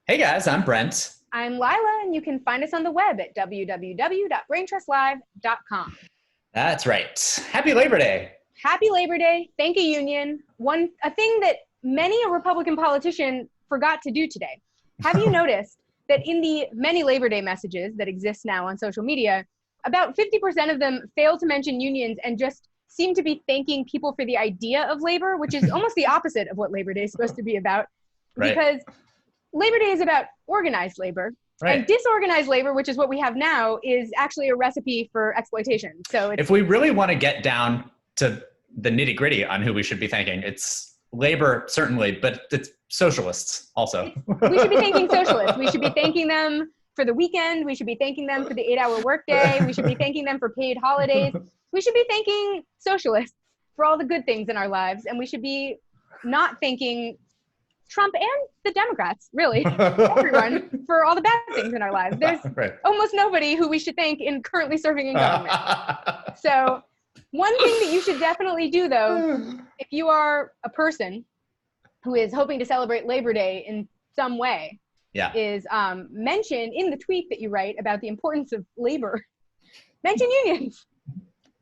Hey guys, I'm Brent. I'm Lila, and you can find us on the web at www.braintrustlive.com. That's right. Happy Labor Day. Happy Labor Day. Thank you, Union. A thing that many a Republican politician forgot to do today. Have you noticed that in the many Labor Day messages that exist now on social media, about 50% of them fail to mention unions and just seem to be thanking people for the idea of labor, which is almost the opposite of what Labor Day is supposed to be about. Right. Because Labor Day is about organized labor. Right. And disorganized labor, which is what we have now, is actually a recipe for exploitation. So if we really want to get down to the nitty gritty on who we should be thanking, it's labor, certainly, but it's socialists also. We should be thanking socialists. We should be thanking them for the weekend. We should be thanking them for the 8-hour workday. We should be thanking them for paid holidays. We should be thanking socialists for all the good things in our lives. And we should be not thanking Trump and the Democrats, really, everyone, for all the bad things in our lives. There's almost nobody who we should thank in currently serving in government. So one thing that you should definitely do, though, if you are a person who is hoping to celebrate Labor Day in some way, is mention in the tweet that you write about the importance of labor, mention unions.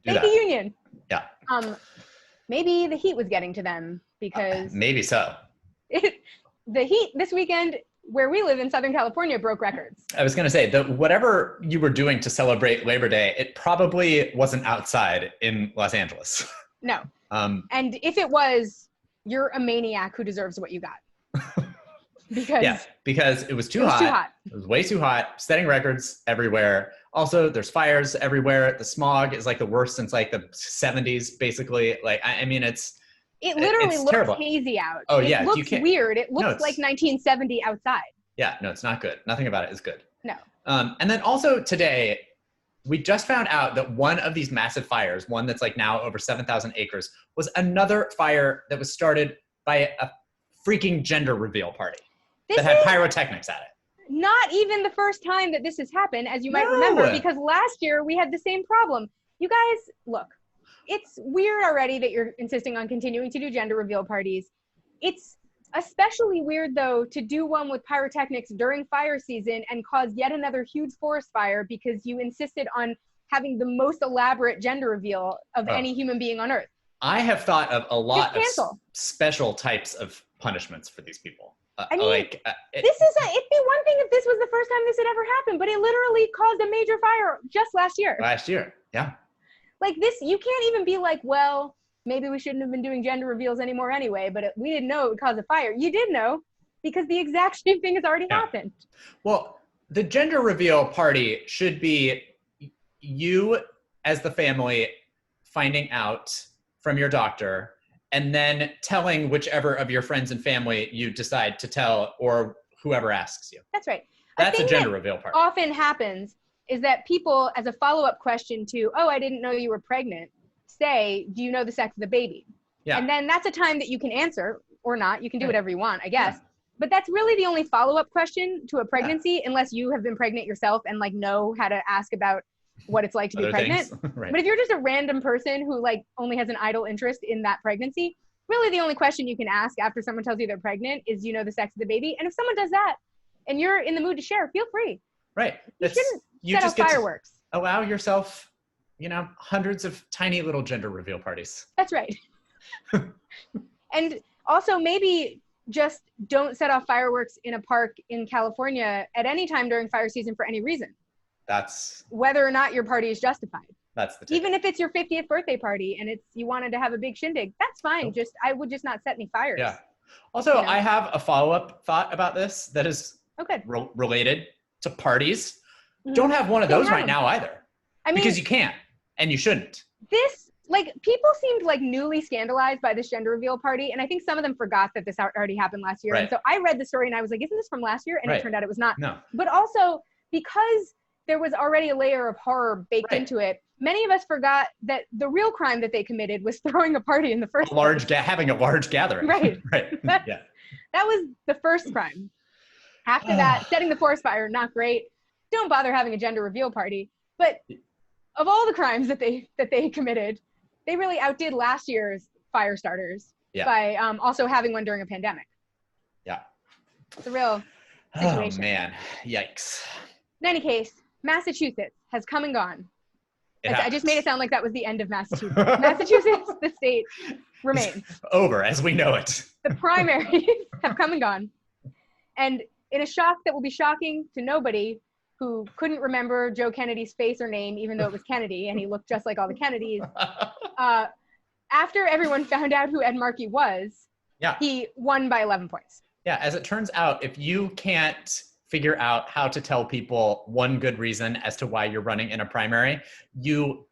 Thank the union. Yeah. Maybe the heat was getting to them because... maybe so. The heat this weekend where we live in Southern California broke records. I was going to say that whatever you were doing to celebrate Labor Day, it probably wasn't outside in Los Angeles. No. And if it was, you're a maniac who deserves what you got. because it was too hot. It was way too hot, setting records everywhere. Also, there's fires everywhere. The smog is like the worst since like the 70s, basically. Like, I mean, it literally looks terrible. Hazy out. Oh, it looks weird. It looks like 1970 outside. Yeah, no, it's not good. Nothing about it is good. No. And then also today, we just found out that one of these massive fires, one that's like now over 7,000 acres, was another fire that was started by a freaking gender reveal party that had pyrotechnics at it. Not even the first time that this has happened, as you might remember, because last year we had the same problem. You guys, look. It's weird already that you're insisting on continuing to do gender reveal parties. It's especially weird, though, to do one with pyrotechnics during fire season and cause yet another huge forest fire because you insisted on having the most elaborate gender reveal of any human being on Earth. I have thought of a lot of special types of punishments for these people. I mean, it'd be one thing if this was the first time this had ever happened, but it literally caused a major fire just last year. Yeah. Like this, you can't even be like, well, maybe we shouldn't have been doing gender reveals anymore anyway, but we didn't know it would cause a fire. You did know because the exact same thing has already happened. Well, the gender reveal party should be you as the family finding out from your doctor and then telling whichever of your friends and family you decide to tell or whoever asks you. That's right. That's a gender reveal party. Often happens is that people, as a follow-up question to, oh, I didn't know you were pregnant, say, do you know the sex of the baby? Yeah. And then that's a time that you can answer or not. You can do whatever you want, I guess. Yeah. But that's really the only follow-up question to a pregnancy, unless you have been pregnant yourself and like know how to ask about what it's like to be pregnant. Right. But if you're just a random person who like only has an idle interest in that pregnancy, really the only question you can ask after someone tells you they're pregnant is, do you know the sex of the baby? And if someone does that and you're in the mood to share, feel free. Right. You shouldn't set off fireworks. Allow yourself, hundreds of tiny little gender reveal parties. That's right. And also maybe just don't set off fireworks in a park in California at any time during fire season for any reason. That's whether or not your party is justified. That's the tip. Even if it's your 50th birthday party and you wanted to have a big shindig, that's fine. I would just not set any fires. Yeah. Also, I have a follow-up thought about this that is related to parties. Don't have one of those right now either. I mean, because you can't and you shouldn't. People seemed like newly scandalized by this gender reveal party. And I think some of them forgot that this already happened last year. Right. And so I read the story and I was like, isn't this from last year? And it turned out it was not. No. But also because there was already a layer of horror baked into it, many of us forgot that the real crime that they committed was throwing a party in the first place. Having a large gathering. Right. Right. That was the first crime. After that, setting the forest fire, not great. Don't bother having a gender reveal party. But of all the crimes that they committed, they really outdid last year's fire starters by also having one during a pandemic. Yeah. It's a real Oh situation. man, yikes. In any case, Massachusetts has come and gone. I just made it sound like that was the end of Massachusetts. Massachusetts, the state, remains. It's over as we know it. The primaries have come and gone. And in a shock that will be shocking to nobody who couldn't remember Joe Kennedy's face or name, even though it was Kennedy, and he looked just like all the Kennedys, after everyone found out who Ed Markey was, he won by 11 points. Yeah, as it turns out, if you can't figure out how to tell people one good reason as to why you're running in a primary, you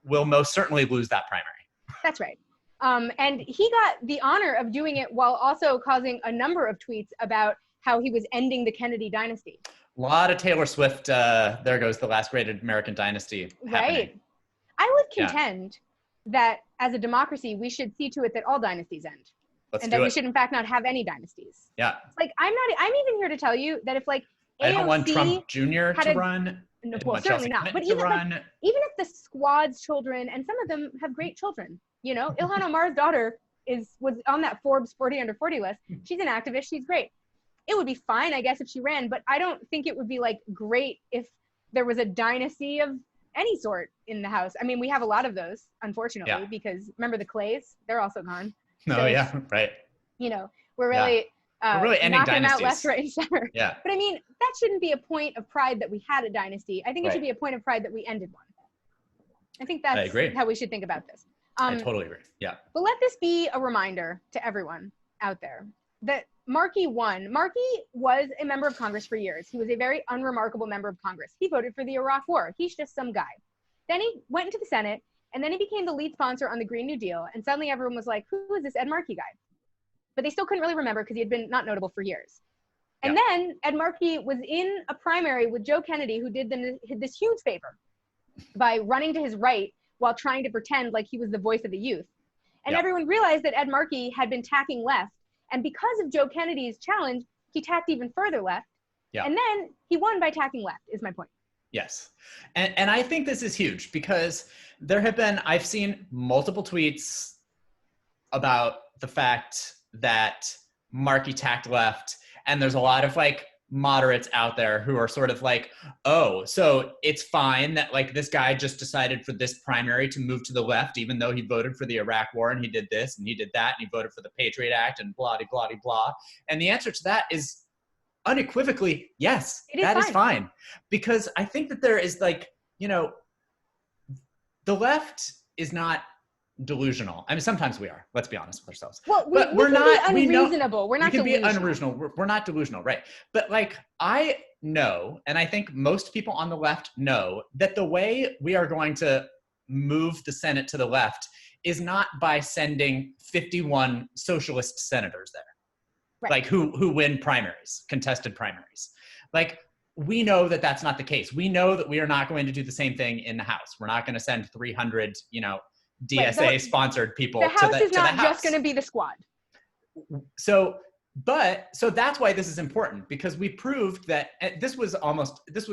will most certainly lose that primary. That's right. And he got the honor of doing it while also causing a number of tweets about how he was ending the Kennedy dynasty. A lot of Taylor Swift, there goes the last great American dynasty happening. Right. I would contend that as a democracy, we should see to it that all dynasties end. And that we should, in fact, not have any dynasties. Yeah. Like, I'm even here to tell you that if, like, AOC I don't want Trump Jr. to run. No, well, certainly not. But even if the squad's children, and some of them have great children, you know, Ilhan Omar's daughter was on that Forbes 40 under 40 list. She's an activist. She's great. It would be fine, I guess, if she ran, but I don't think it would be, like, great if there was a dynasty of any sort in the House. I mean, we have a lot of those, unfortunately, because remember the Clays? They're also gone. No, right. You know, we're really ending knocking dynasties. them out left, right, and center. Yeah. But I mean, that shouldn't be a point of pride that we had a dynasty. I think it should be a point of pride that we ended one. I think that's how we should think about this. I totally agree. Yeah. But let this be a reminder to everyone out there that Markey won. Markey was a member of Congress for years. He was a very unremarkable member of Congress. He voted for the Iraq War. He's just some guy. Then he went into the Senate, and then he became the lead sponsor on the Green New Deal. And suddenly everyone was like, who is this Ed Markey guy? But they still couldn't really remember because he had been not notable for years. And then Ed Markey was in a primary with Joe Kennedy, who did them this huge favor by running to his right while trying to pretend like he was the voice of the youth. And everyone realized that Ed Markey had been tacking left. And because of Joe Kennedy's challenge, he tacked even further left. And then he won by tacking left, is my point. Yes. And I think this is huge because I've seen multiple tweets about the fact that Markey tacked left. And there's a lot of like moderates out there who are sort of like, oh, so it's fine that like this guy just decided for this primary to move to the left, even though he voted for the Iraq War and he did this and he did that and he voted for the Patriot Act and blah, blah, blah, blah. And the answer to that is unequivocally, yes, that is fine. Because I think that there is like, you know, the left is not delusional. I mean, sometimes we are. Let's be honest with ourselves. Well, but we're not unreasonable. We're not delusional. We can be unreasonable. We're not delusional, right? But like, I know, and I think most people on the left know that the way we are going to move the Senate to the left is not by sending 51 socialist senators there, like who win primaries, contested primaries. Like, we know that that's not the case. We know that we are not going to do the same thing in the House. We're not going to send 300, you know, DSA-sponsored people to the House. The House is not just going to be the squad. So that's why this is important, because we proved that this was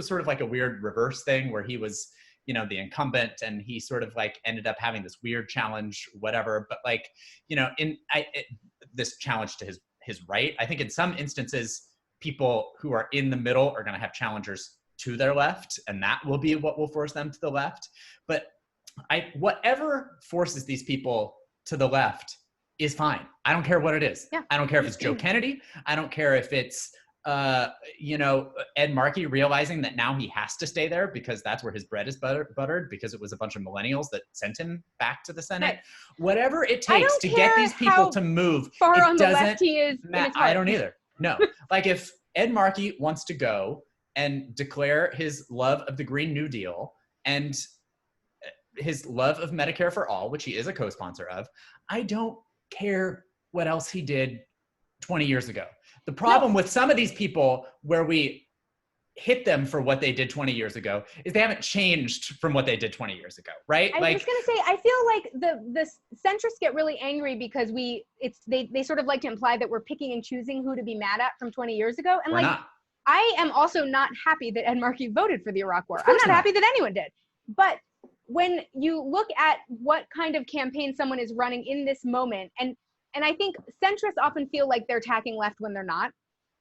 sort of like a weird reverse thing where he was, you know, the incumbent and he sort of like ended up having this weird challenge, whatever. But like, you know, this challenge to his right, I think in some instances, people who are in the middle are going to have challengers to their left, and that will be what will force them to the left. But whatever forces these people to the left is fine. I don't care what it is. Yeah. I don't care if it's Joe Kennedy. I don't care if it's, you know, Ed Markey realizing that now he has to stay there because that's where his bread is buttered because it was a bunch of millennials that sent him back to the Senate. Right. Whatever it takes to get these people to move, far on the left he is. I don't either. No. Like if Ed Markey wants to go and declare his love of the Green New Deal and his love of Medicare for all, which he is a co-sponsor of, I don't care what else he did 20 years ago. The problem with some of these people where we hit them for what they did 20 years ago is they haven't changed from what they did 20 years ago, right? I was going to say, I feel like the centrists get really angry because they sort of like to imply that we're picking and choosing who to be mad at from 20 years ago. And we're like, not. I am also not happy that Ed Markey voted for the Iraq War. I'm not happy that anyone did. But when you look at what kind of campaign someone is running in this moment, and I think centrists often feel like they're tacking left when they're not.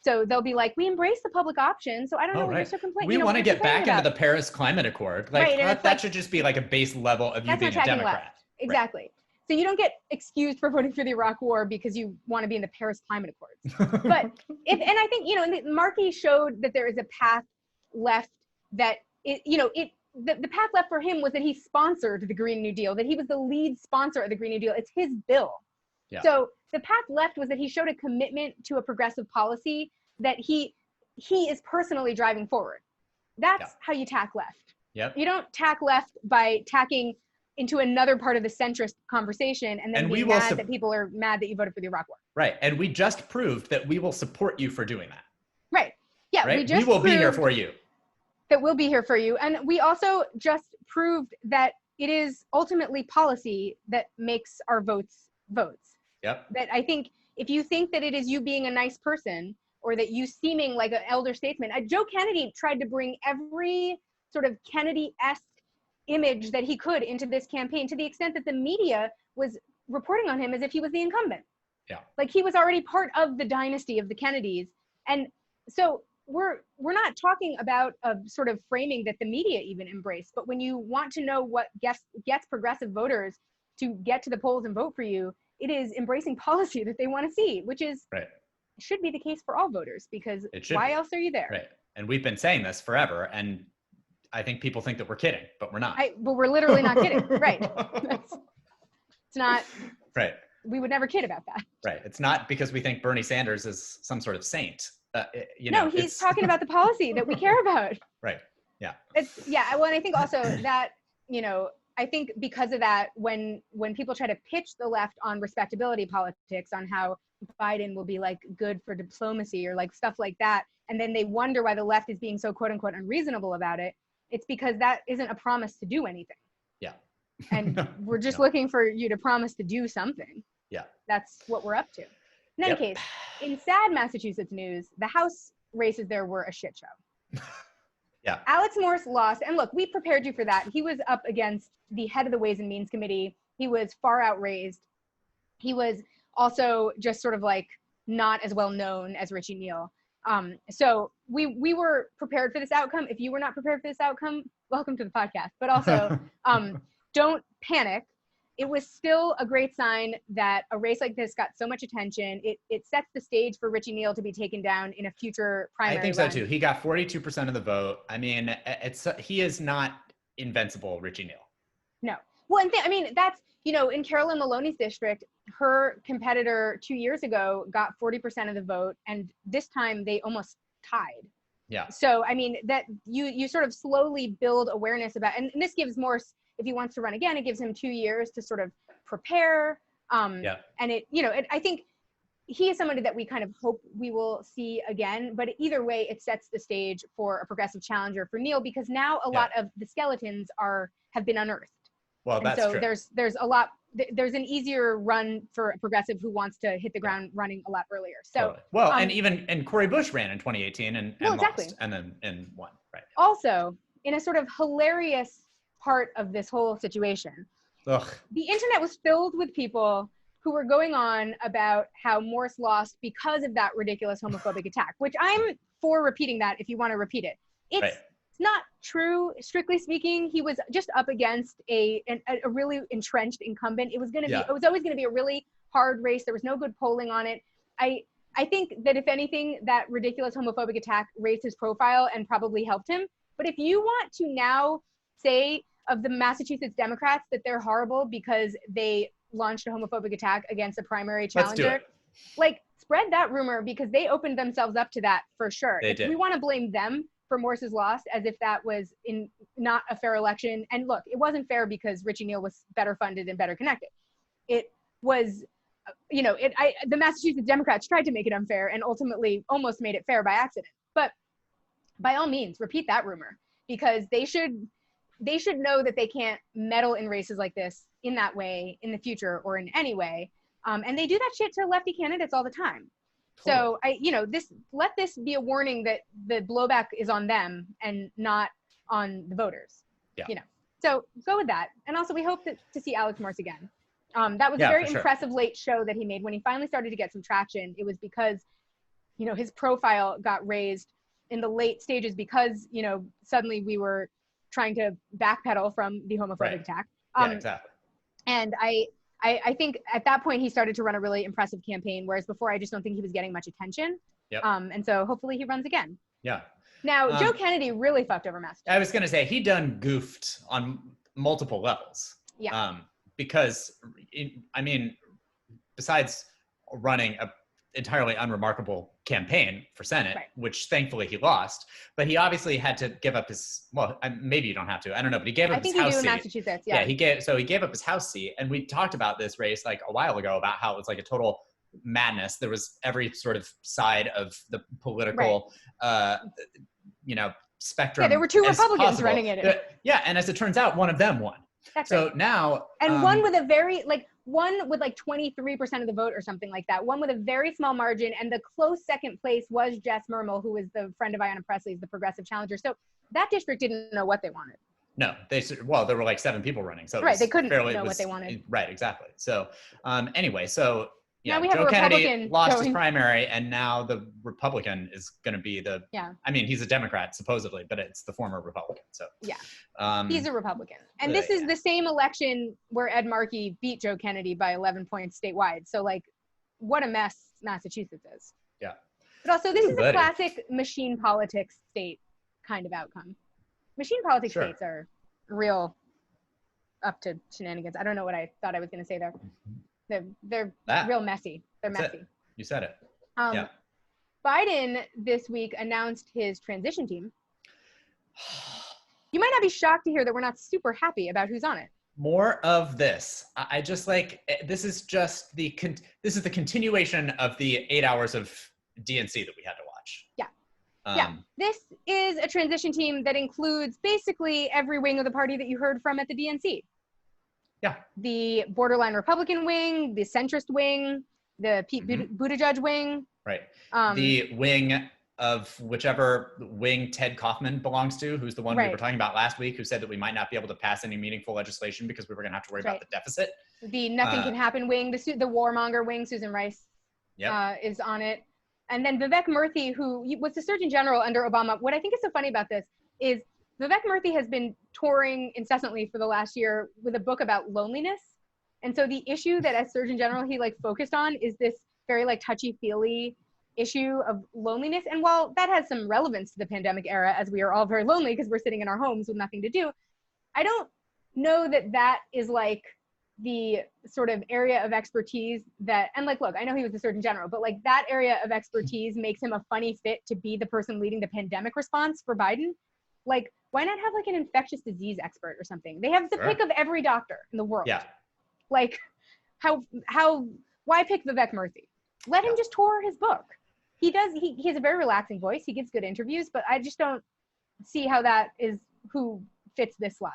So they'll be like, we embrace the public option. So I don't know what you're so complaining. We want to get back into the Paris Climate Accord. Like, that should just be like a base level of you being a Democrat. Left. Exactly. Right. So you don't get excused for voting for the Iraq War because you want to be in the Paris Climate Accords. But and I think, Markey showed that there is a path left that the path left for him was that he sponsored the Green New Deal, that he was the lead sponsor of the Green New Deal. It's his bill. Yeah. So the path left was that he showed a commitment to a progressive policy that he is personally driving forward. That's how you tack left. Yep. You don't tack left by tacking into another part of the centrist conversation and then being mad that people are mad that you voted for the Iraq War. Right. And we just proved that we will support you for doing that. Right. Yeah. Right? We will be here for you. That we'll be here for you. And we also just proved that it is ultimately policy that makes our votes. Yep. That I think if you think that it is you being a nice person or that you seeming like an elder statesman, Joe Kennedy tried to bring every sort of Kennedy-esque image that he could into this campaign, to the extent that the media was reporting on him as if he was the incumbent. Yeah. Like he was already part of the dynasty of the Kennedys. And so we're not talking about a sort of framing that the media even embrace, but when you want to know what gets progressive voters to get to the polls and vote for you, it is embracing policy that they want to see, which is should be the case for all voters, because why else are you there? Right. And we've been saying this forever, and I think people think that we're kidding, but we're not. But we're literally not kidding. Right. It's not. Right. We would never kid about that. Right. It's not because we think Bernie Sanders is some sort of saint. No, he's talking about the policy that we care about. Right. Yeah. Well, and I think also that, I think because of that, when people try to pitch the left on respectability politics, on how Biden will be like good for diplomacy or like stuff like that, and then they wonder why the left is being so quote unquote unreasonable about it, it's because that isn't a promise to do anything. Yeah. And we're just looking for you to promise to do something. Yeah. That's what we're up to. In any case, in sad Massachusetts news, the House races there were a shit show. Yeah. Alex Morse lost. And look, we prepared you for that. He was up against the head of the Ways and Means Committee. He was far outraised. He was also just sort of like not as well known as Richie Neal. So we were prepared for this outcome. If you were not prepared for this outcome, welcome to the podcast. But also, don't panic. It was still a great sign that a race like this got so much attention. It sets the stage for Richie Neal to be taken down in a future primary. I think so too. He got 42% of the vote. I mean, he is not invincible, Richie Neal. No. Well, and that's, in Carolyn Maloney's district, her competitor 2 years ago got 40% of the vote, and this time they almost tied. Yeah. So, that you sort of slowly build awareness about, and this gives Morse, if he wants to run again, it gives him 2 years to sort of prepare. And I think he is somebody that we kind of hope we will see again, but either way, it sets the stage for a progressive challenger for Neal, because now a lot of the skeletons have been unearthed. Well, and that's so true. There's an easier run for a progressive who wants to hit the ground running a lot earlier. So, totally. and Cory Bush ran in 2018 and lost, and then won. Right. Also, in a sort of hilarious part of this whole situation, the internet was filled with people who were going on about how Morse lost because of that ridiculous homophobic attack, which I'm for repeating that if you want to repeat it. It's not true, strictly speaking. He was just up against a really entrenched incumbent. It was always going to be a really hard race. There was no good polling on it. I think that if anything, that ridiculous homophobic attack raised his profile and probably helped him. But if you want to now say of the Massachusetts Democrats that they're horrible because they launched a homophobic attack against a primary challenger, spread that rumor, because they opened themselves up to that for sure. They did. We want to blame them for Morse's loss as if that was not a fair election. And look, it wasn't fair because Richie Neal was better funded and better connected. It was, the Massachusetts Democrats tried to make it unfair and ultimately almost made it fair by accident. But by all means, repeat that rumor, because they should know that they can't meddle in races like this in that way in the future or in any way. And they do that shit to lefty candidates all the time. So let this be a warning that the blowback is on them and not on the voters. Yeah. So go with that. And also we hope to see Alex Morse again. That was a very impressive late show that he made when he finally started to get some traction. It was because his profile got raised in the late stages because, suddenly we were trying to backpedal from the homophobic attack. Yeah, exactly. And I think at that point he started to run a really impressive campaign, whereas before I just don't think he was getting much attention. Yep. And so hopefully he runs again. Yeah. Now, Joe Kennedy really fucked over Massachusetts. I was going to say he done goofed on multiple levels. Yeah. Because, I mean, besides running a entirely unremarkable campaign for Senate, which thankfully he lost, but he obviously had to give up his, well, maybe you don't have to, I don't know, but he gave up his house seat. I think you do in Massachusetts, yeah. Yeah, he gave up his house seat, and we talked about this race like a while ago about how it was like a total madness. There was every sort of side of the political, spectrum. Yeah, there were two Republicans running it. Yeah, and as it turns out, one of them won. That's so right. Now, and one with a very one with 23% of the vote or something like that. One with a very small margin, and the close second place was Jess Mermel, who was the friend of Ayanna Pressley's, the progressive challenger. So that district didn't know what they wanted. No, there were like 7 people running, so they couldn't know what they wanted. Right, exactly. So anyway, so yeah, now we have Joe a Kennedy lost his primary, and now the Republican is going to be the. Yeah. I mean, he's a Democrat supposedly, but it's the former Republican. So yeah, he's a Republican, and this is the same election where Ed Markey beat Joe Kennedy by 11 points statewide. So what a mess Massachusetts is. Yeah. But also, this is a classic machine politics state kind of outcome. Machine politics states are real up to shenanigans. I don't know what I thought I was going to say there. They're real messy. They're messy. You said it. Yeah. Biden this week announced his transition team. You might not be shocked to hear that we're not super happy about who's on it. More of this. I just this is just this is the continuation of the 8 hours of DNC that we had to watch. Yeah. This is a transition team that includes basically every wing of the party that you heard from at the DNC. Yeah. The borderline Republican wing, the centrist wing, the Pete Buttigieg wing. Right. The wing of whichever wing Ted Kaufman belongs to, who's the one we were talking about last week, who said that we might not be able to pass any meaningful legislation because we were going to have to worry about the deficit. The nothing can happen wing, the warmonger wing, Susan Rice is on it. And then Vivek Murthy, who was the Surgeon General under Obama. What I think is so funny about this is Vivek Murthy has been touring incessantly for the last year with a book about loneliness. And so the issue that as Surgeon General he focused on is this very touchy-feely issue of loneliness. And while that has some relevance to the pandemic era, as we are all very lonely because we're sitting in our homes with nothing to do, I don't know that is the sort of area of expertise that, and look, I know he was the Surgeon General, but that area of expertise makes him a funny fit to be the person leading the pandemic response for Biden. Why not have an infectious disease expert or something? They have the pick of every doctor in the world. Yeah. Why pick Vivek Murthy? Let him just tour his book. He has a very relaxing voice. He gives good interviews, but I just don't see how that is who fits this slot.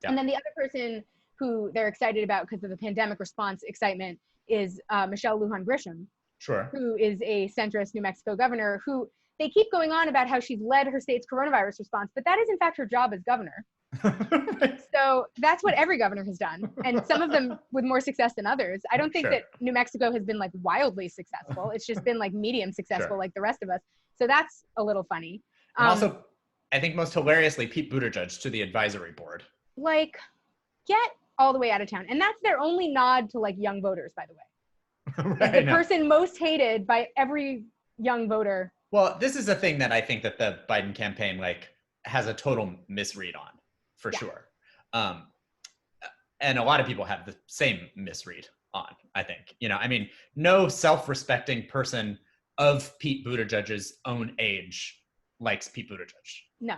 Yeah. And then the other person who they're excited about because of the pandemic response excitement is Michelle Lujan Grisham. Sure. Who is a centrist New Mexico governor who they keep going on about how she's led her state's coronavirus response, but that is in fact her job as governor. So that's what every governor has done, and some of them with more success than others. I don't think that New Mexico has been wildly successful. It's just been medium successful like the rest of us. So that's a little funny. And also, I think most hilariously, Pete Buttigieg to the advisory board. Get all the way out of town. And that's their only nod to young voters, by the way. The person most hated by every young voter. Well, this is a thing that I think that the Biden campaign has a total misread on, for sure. And a lot of people have the same misread on, I think. No self-respecting person of Pete Buttigieg's own age likes Pete Buttigieg. No.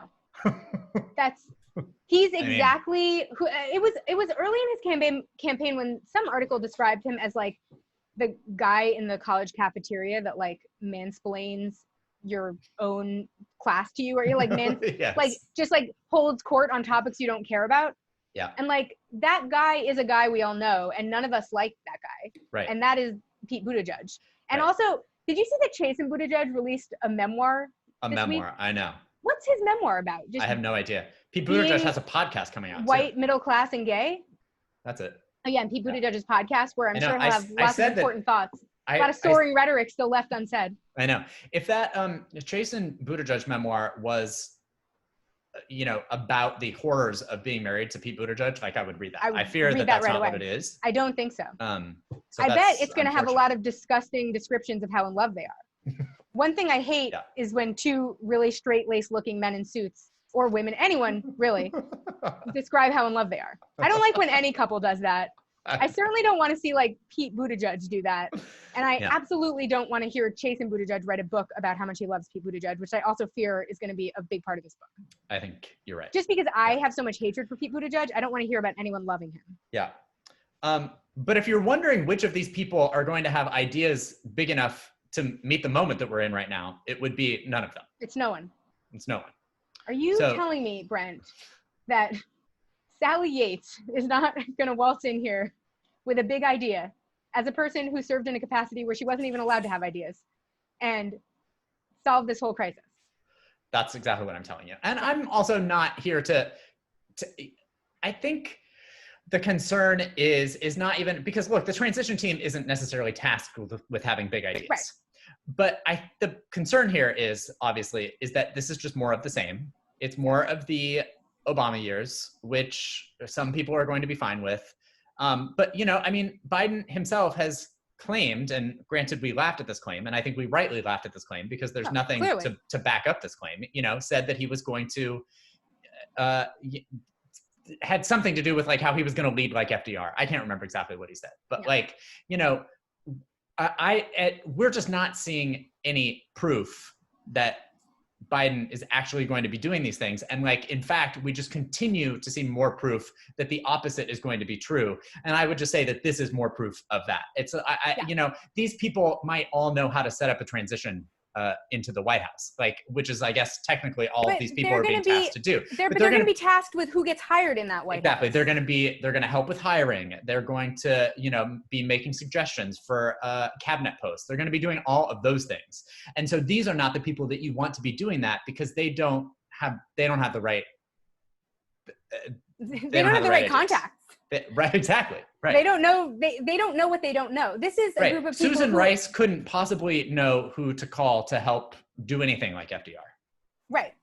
He's exactly who it was early in his campaign when some article described him as the guy in the college cafeteria that mansplains your own class to you, or you're just holds court on topics you don't care about. Yeah. And that guy is a guy we all know, and none of us like that guy. Right. And that is Pete Buttigieg. And also, did you see that Chase and Buttigieg released a memoir? This week? I know. What's his memoir about? I have no idea. Pete Buttigieg has a podcast coming out. White, middle class, and gay. That's it. Oh yeah, and Pete Buttigieg's podcast, where I'm sure he'll have lots of important thoughts. A lot of soaring rhetoric still left unsaid. I know. If that Jason Buttigieg memoir was, about the horrors of being married to Pete Buttigieg, like I would read that. I fear that that's not what it is. I don't think so. So I bet it's going to have a lot of disgusting descriptions of how in love they are. One thing I hate is when two really straight-laced looking men in suits, or women, anyone really, describe how in love they are. I don't like when any couple does that. I certainly don't want to see like Pete Buttigieg do that. And I absolutely don't want to hear Chasen Buttigieg write a book about how much he loves Pete Buttigieg, which I also fear is going to be a big part of this book. I think you're right. Just because I have so much hatred for Pete Buttigieg, I don't want to hear about anyone loving him. Yeah. But if you're wondering which of these people are going to have ideas big enough to meet the moment that we're in right now, it would be none of them. It's no one. It's no one. Are you telling me, Brent, that Sally Yates is not going to waltz in here with a big idea as a person who served in a capacity where she wasn't even allowed to have ideas and solve this whole crisis? That's exactly what I'm telling you. And I'm also not here to I think the concern is not even, because look, the transition team isn't necessarily tasked with having big ideas. Right. But the concern here is obviously that this is just more of the same. It's more of the Obama years, which some people are going to be fine with. But, Biden himself has claimed, and granted, we laughed at this claim, and I think we rightly laughed at this claim because there's nothing to back up this claim, said that he was going to, had something to do with like how he was going to lead like FDR. I can't remember exactly what he said, but we're just not seeing any proof that Biden is actually going to be doing these things. And in fact, we just continue to see more proof that the opposite is going to be true. And I would just say that this is more proof of that. It's, these people might all know how to set up a transition into the White House, which is, I guess, technically all of these people are being tasked to do. They're going to be tasked with who gets hired in that White House. Exactly. They're going to help with hiring. They're going to, be making suggestions for cabinet posts. They're going to be doing all of those things. And so these are not the people that you want to be doing that because they don't have the right. They don't have the right contacts. Right, exactly. Right. They don't know. They don't know what they don't know. This is a group of people. Susan Rice couldn't possibly know who to call to help do anything like FDR. Right.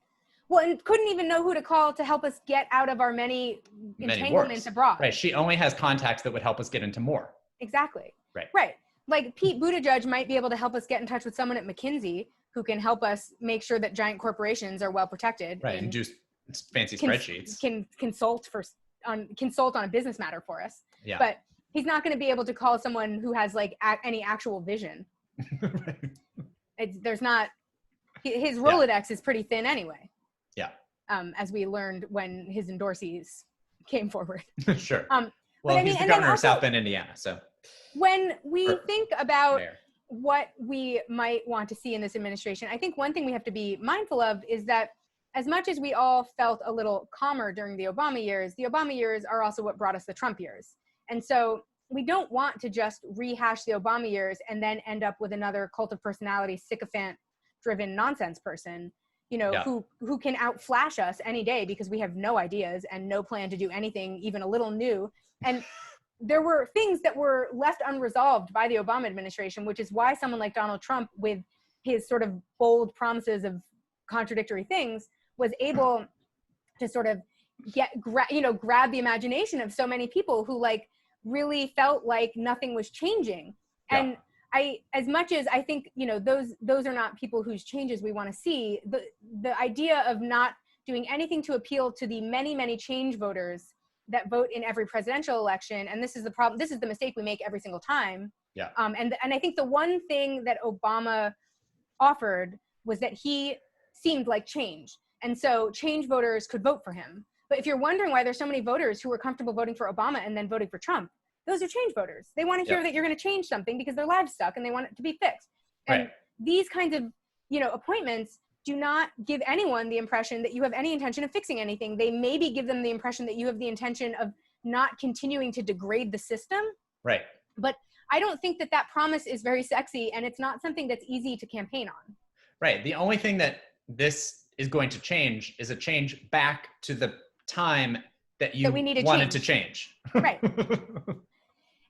Well, and couldn't even know who to call to help us get out of our many entanglements abroad. Right. She only has contacts that would help us get into more. Exactly. Right. Right. Like Pete Buttigieg might be able to help us get in touch with someone at McKinsey who can help us make sure that giant corporations are well protected. Right. And do fancy spreadsheets. Can consult on a business matter for us. Yeah. But he's not going to be able to call someone who has any actual vision. Right. There's not, his Rolodex is pretty thin anyway. Yeah. As we learned when his endorsees came forward. Sure. Well, he's the governor of South Bend, Indiana. So when we think about what we might want to see in this administration, I think one thing we have to be mindful of is that as much as we all felt a little calmer during the Obama years are also what brought us the Trump years. And so we don't want to just rehash the Obama years and then end up with another cult of personality, sycophant-driven nonsense person, who can outflash us any day because we have no ideas and no plan to do anything even a little new. And there were things that were left unresolved by the Obama administration, which is why someone like Donald Trump, with his sort of bold promises of contradictory things, was able to sort of grab the imagination of so many people who really felt like nothing was changing. And as much as I think, those are not people whose changes we want to see, the idea of not doing anything to appeal to the many, many change voters that vote in every presidential election. And this is the problem. This is the mistake we make every single time. Yeah. And I think the one thing that Obama offered was that he seemed like change. And so change voters could vote for him. But if you're wondering why there's so many voters who were comfortable voting for Obama and then voting for Trump, those are change voters. They want to hear that you're going to change something because their lives suck and they want it to be fixed. And these kinds of, appointments do not give anyone the impression that you have any intention of fixing anything. They maybe give them the impression that you have the intention of not continuing to degrade the system. Right. But I don't think that promise is very sexy, and it's not something that's easy to campaign on. Right. The only thing that this is going to change is a change back to the time that we wanted to change. Right.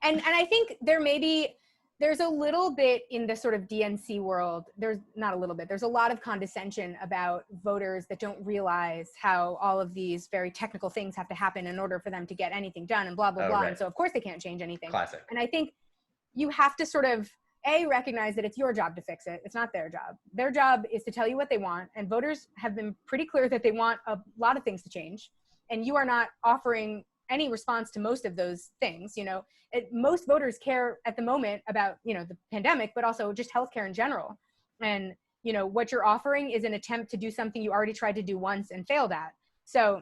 And I think there may be there's a little bit in the sort of DNC world, there's not a little bit, there's a lot of condescension about voters that don't realize how all of these very technical things have to happen in order for them to get anything done and blah, blah, blah. Right. And so of course they can't change anything. Classic. And I think you have to sort of, recognize that it's your job to fix it. It's not their job. Their job is to tell you what they want. And voters have been pretty clear that they want a lot of things to change. And you are not offering any response to most of those things. Most voters care at the moment about, the pandemic, but also just healthcare in general. And, what you're offering is an attempt to do something you already tried to do once and failed at. So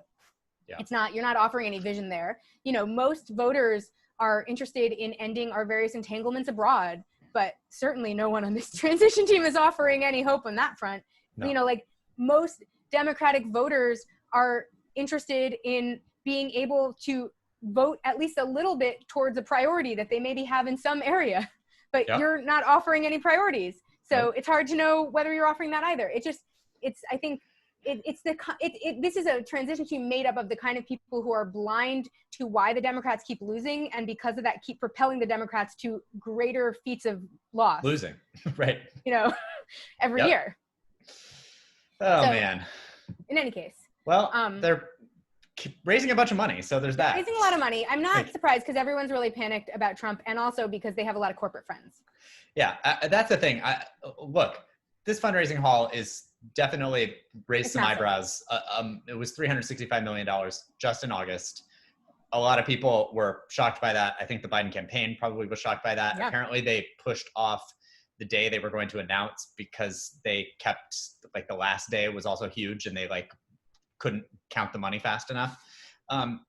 you're not offering any vision there. Most voters are interested in ending our various entanglements abroad, but certainly no one on this transition team is offering any hope on that front. No. Most Democratic voters are interested in being able to vote at least a little bit towards a priority that they maybe have in some area, but you're not offering any priorities. So it's hard to know whether you're offering that either. I think this is a transition team made up of the kind of people who are blind to why the Democrats keep losing, and because of that keep propelling the Democrats to greater feats of loss. Losing, right. Every year. Man. In any case. Well, they're raising a bunch of money, so there's that. Raising a lot of money. I'm not surprised because everyone's really panicked about Trump, and also because they have a lot of corporate friends. Yeah, that's the thing. Look, this fundraising haul is definitely raised some eyebrows. It was $365 million just in August. A lot of people were shocked by that. I think the Biden campaign probably was shocked by that. Yeah. Apparently they pushed off the day they were going to announce because they kept, the last day was also huge and they couldn't count the money fast enough. And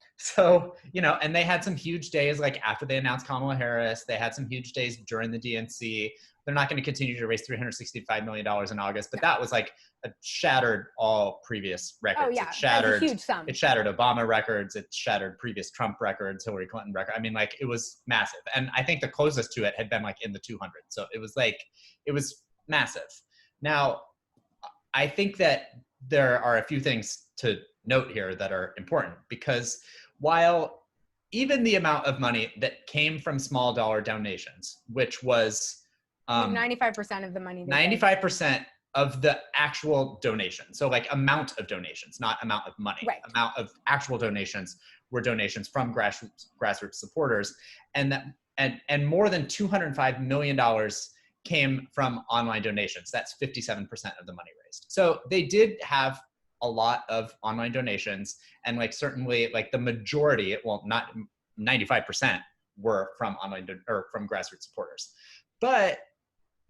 they had some huge days, after they announced Kamala Harris, they had some huge days during the DNC. They're not going to continue to raise $365 million in August, but that was it shattered all previous records. Oh, yeah. It shattered, that's a huge sum. It shattered Obama records. It shattered previous Trump records, Hillary Clinton records. I mean, it was massive. And I think the closest to it had been in the 200s. So it was massive. Now, I think that there are a few things to note here that are important, because while even the amount of money that came from small dollar donations, which was 95% of the money. 95% of the actual donation. So amount of donations, not amount of money. Right. Amount of actual donations were donations from grassroots supporters. And more than $205 million came from online donations. That's 57% of the money raised. So they did have a lot of online donations, and certainly the majority, well, not 95%, were from or from grassroots supporters. But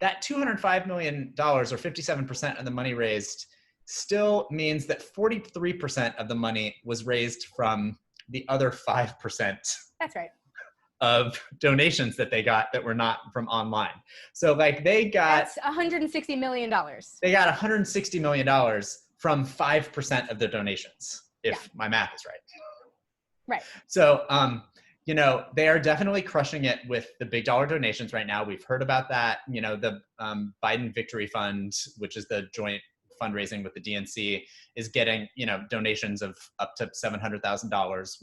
that $205 million, or 57% of the money raised, still means that 43% of the money was raised from the other 5%. That's right. Of donations that they got that were not from online. So they got— That's $160 million. They got $160 million from 5% of the donations, if my math is right. Right. So, they are definitely crushing it with the big dollar donations right now. We've heard about that. The Biden Victory Fund, which is the joint fundraising with the DNC, is getting, donations of up to $700,000.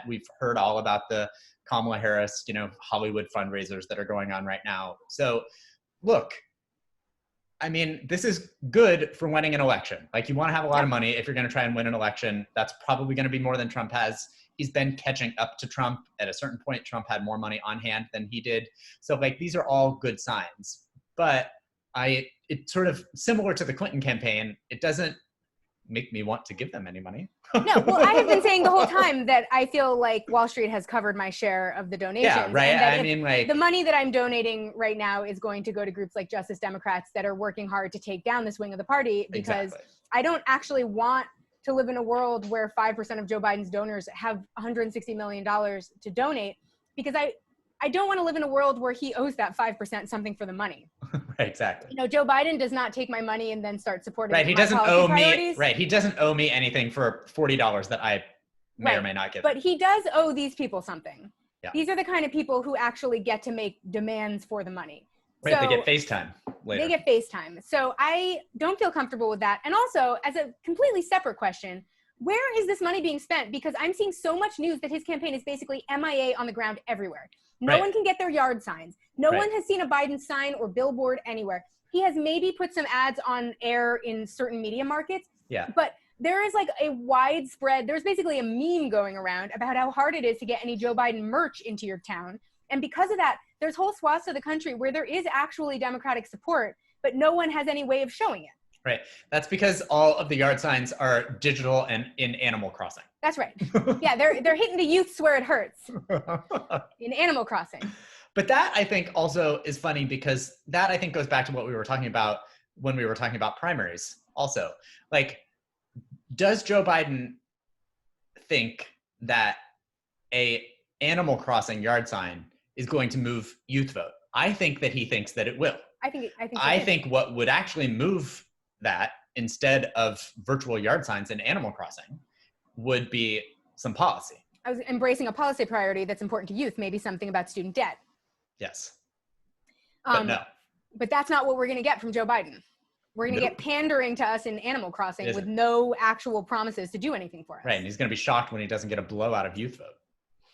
We've heard all about the Kamala Harris, Hollywood fundraisers that are going on right now. So look, I mean, this is good for winning an election. You want to have a lot of money if you're going to try and win an election. That's probably going to be more than Trump has. He's been catching up to Trump. At a certain point, Trump had more money on hand than he did. So these are all good signs. But it's sort of similar to the Clinton campaign. It doesn't make me want to give them any money. No, well, I have been saying the whole time that I feel like Wall Street has covered my share of the donations. Yeah, right. And that the money that I'm donating right now is going to go to groups like Justice Democrats that are working hard to take down this wing of the party, because I don't actually want to live in a world where 5% of Joe Biden's donors have $160 million to donate, because I don't want to live in a world where he owes that 5% something for the money. Right, exactly. Joe Biden does not take my money and then start supporting He doesn't owe me. Right, he doesn't owe me anything for $40 that I may or may not give. But he does owe these people something. Yeah. These are the kind of people who actually get to make demands for the money. Right, so they get FaceTime later. They get FaceTime. So I don't feel comfortable with that. And also, as a completely separate question, where is this money being spent? Because I'm seeing so much news that his campaign is basically MIA on the ground everywhere. No one can get their yard signs. No one has seen a Biden sign or billboard anywhere. He has maybe put some ads on air in certain media markets. Yeah. But there is like a widespread, there's basically a meme going around about how hard it is to get any Joe Biden merch into your town. And because of that, there's whole swaths of the country where there is actually Democratic support, but no one has any way of showing it. Right. That's because all of the yard signs are digital and in Animal Crossing. That's right. Yeah, they're hitting the youths where it hurts in Animal Crossing. But that, I think, also is funny because that, I think, goes back to what we were talking about when we were talking about primaries also. Like, does Joe Biden think that a Animal Crossing yard sign is going to move youth vote? I think that he thinks that it will. I think what would actually move that, instead of virtual yard signs in Animal Crossing, would be some policy. I was embracing a policy priority that's important to youth, maybe something about student debt. Yes. But no. But that's not what we're going to get from Joe Biden. We're going to get pandering to us in Animal Crossing with no actual promises to do anything for us. Right, and he's going to be shocked when he doesn't get a blowout of youth vote.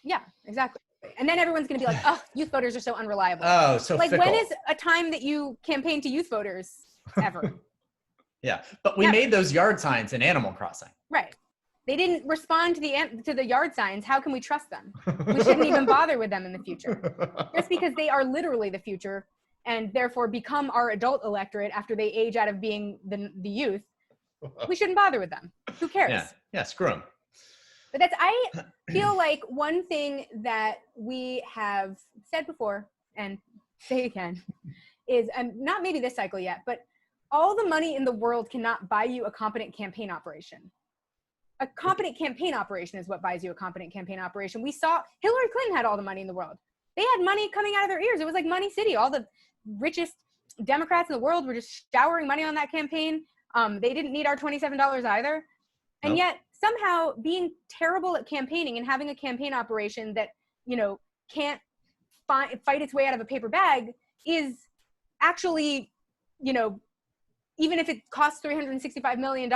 Yeah, exactly. And then everyone's going to be like, oh, youth voters are so unreliable. Oh, so like, fickle. when is a time that you campaign to youth voters ever? Yeah, but we made those yard signs in Animal Crossing. Right. They didn't respond to the yard signs. How can we trust them? We shouldn't even bother with them in the future. Just because they are literally the future and therefore become our adult electorate after they age out of being the youth, we shouldn't bother with them. Who cares? Yeah, screw them. But I feel like one thing that we have said before and say again is, and not maybe this cycle yet, but all the money in the world cannot buy you a competent campaign operation. A competent campaign operation is what buys you a competent campaign operation. We saw Hillary Clinton had all the money in the world. They had money coming out of their ears. It was like Money City. All the richest Democrats in the world were just showering money on that campaign. They didn't need our $27 either. And yet somehow being terrible at campaigning and having a campaign operation that, can't fight its way out of a paper bag is actually, even if it costs $365 million,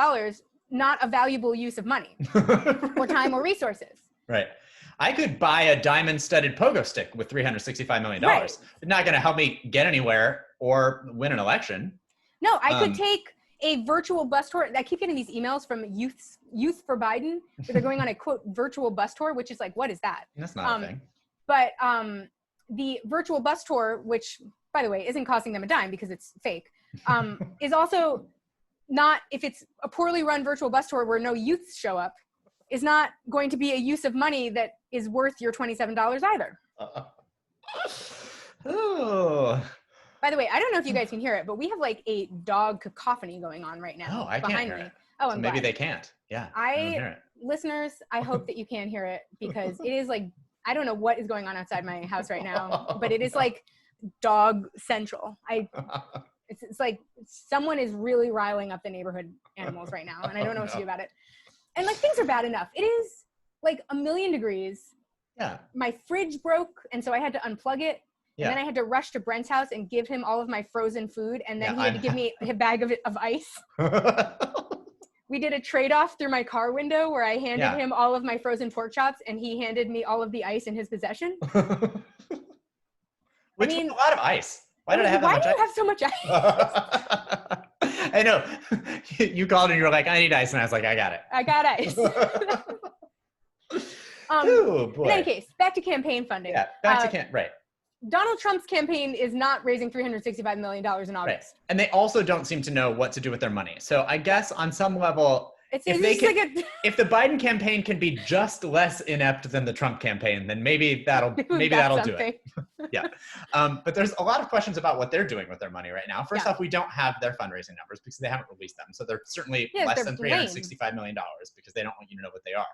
not a valuable use of money or time or resources. Right. I could buy a diamond-studded pogo stick with $365 million. Right. It's not going to help me get anywhere or win an election. No, I could take a virtual bus tour. I keep getting these emails from Youth for Biden where they're going on a, quote, virtual bus tour, which is like, what is that? That's not a thing. But the virtual bus tour, which, by the way, isn't costing them a dime because it's fake, is also not, if it's a poorly run virtual bus tour where no youths show up, is not going to be a use of money that is worth your $27 either. Oh. By the way, I don't know if you guys can hear it, but we have like a dog cacophony going on right now. Oh, I can't hear it. Oh, so I'm maybe glad. they can't. Yeah. I don't hear it. Listeners, I hope that you can hear it because it is like, I don't know what is going on outside my house right now, but it is like dog central. It's like someone is really riling up the neighborhood animals right now, and I don't know what to do about it. And like things are bad enough. It is like 1,000,000 degrees. Yeah. My fridge broke, and so I had to unplug it. Yeah. And then I had to rush to Brent's house and give him all of my frozen food, and then he had to give me a bag of ice. We did a trade-off through my car window where I handed him all of my frozen pork chops, and he handed me all of the ice in his possession. Which was a lot of ice. Why did I have that much ice? Why do you have so much ice? I know. You called and you were like, I need ice. And I was like, I got it. I got ice. Oh, boy. In any case, back to campaign funding. Yeah, right. Donald Trump's campaign is not raising $365 million in August. Right. And they also don't seem to know what to do with their money. So I guess on some level, if the Biden campaign can be just less inept than the Trump campaign, then maybe that'll do it. Yeah. But there's a lot of questions about what they're doing with their money right now. First off, we don't have their fundraising numbers because they haven't released them. So they're certainly less than $365 million because they don't want you to know what they are.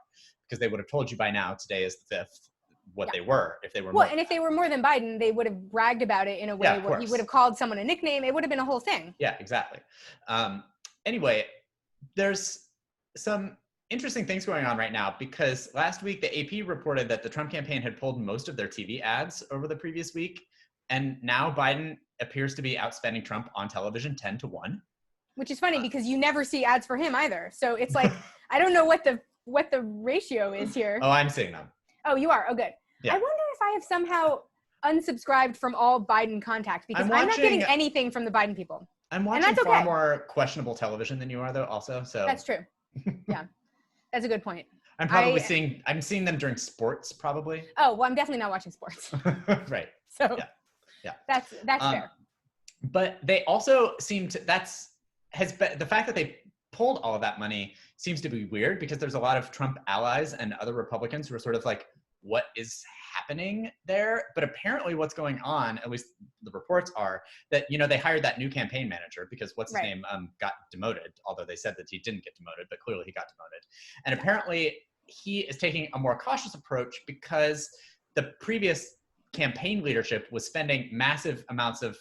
Because they would have told you by now, today is the 5th, what they were if they were more. And if they were more than Biden, they would have bragged about it in a way where he would have called someone a nickname. It would have been a whole thing. Yeah, exactly. Anyway, there's some interesting things going on right now because last week the AP reported that the Trump campaign had pulled most of their TV ads over the previous week. And now Biden appears to be outspending Trump on television 10-1. Which is funny because you never see ads for him either. So it's like, I don't know what the ratio is here. Oh, I'm seeing them. Oh, you are? Oh, good. Yeah. I wonder if I have somehow unsubscribed from all Biden contacts because I'm not getting anything from the Biden people. I'm watching far more questionable television than you are, though, also. So that's true. Yeah. That's a good point. I'm seeing them during sports, probably. Oh, well, I'm definitely not watching sports. Right. So yeah. That's fair. But they also seem to, the fact that they pulled all of that money seems to be weird because there's a lot of Trump allies and other Republicans who are sort of like, what is happening there? But apparently what's going on, at least the reports are that, they hired that new campaign manager because what's his name got demoted, although they said that he didn't get demoted, but clearly he got demoted. And apparently he is taking a more cautious approach because the previous campaign leadership was spending massive amounts of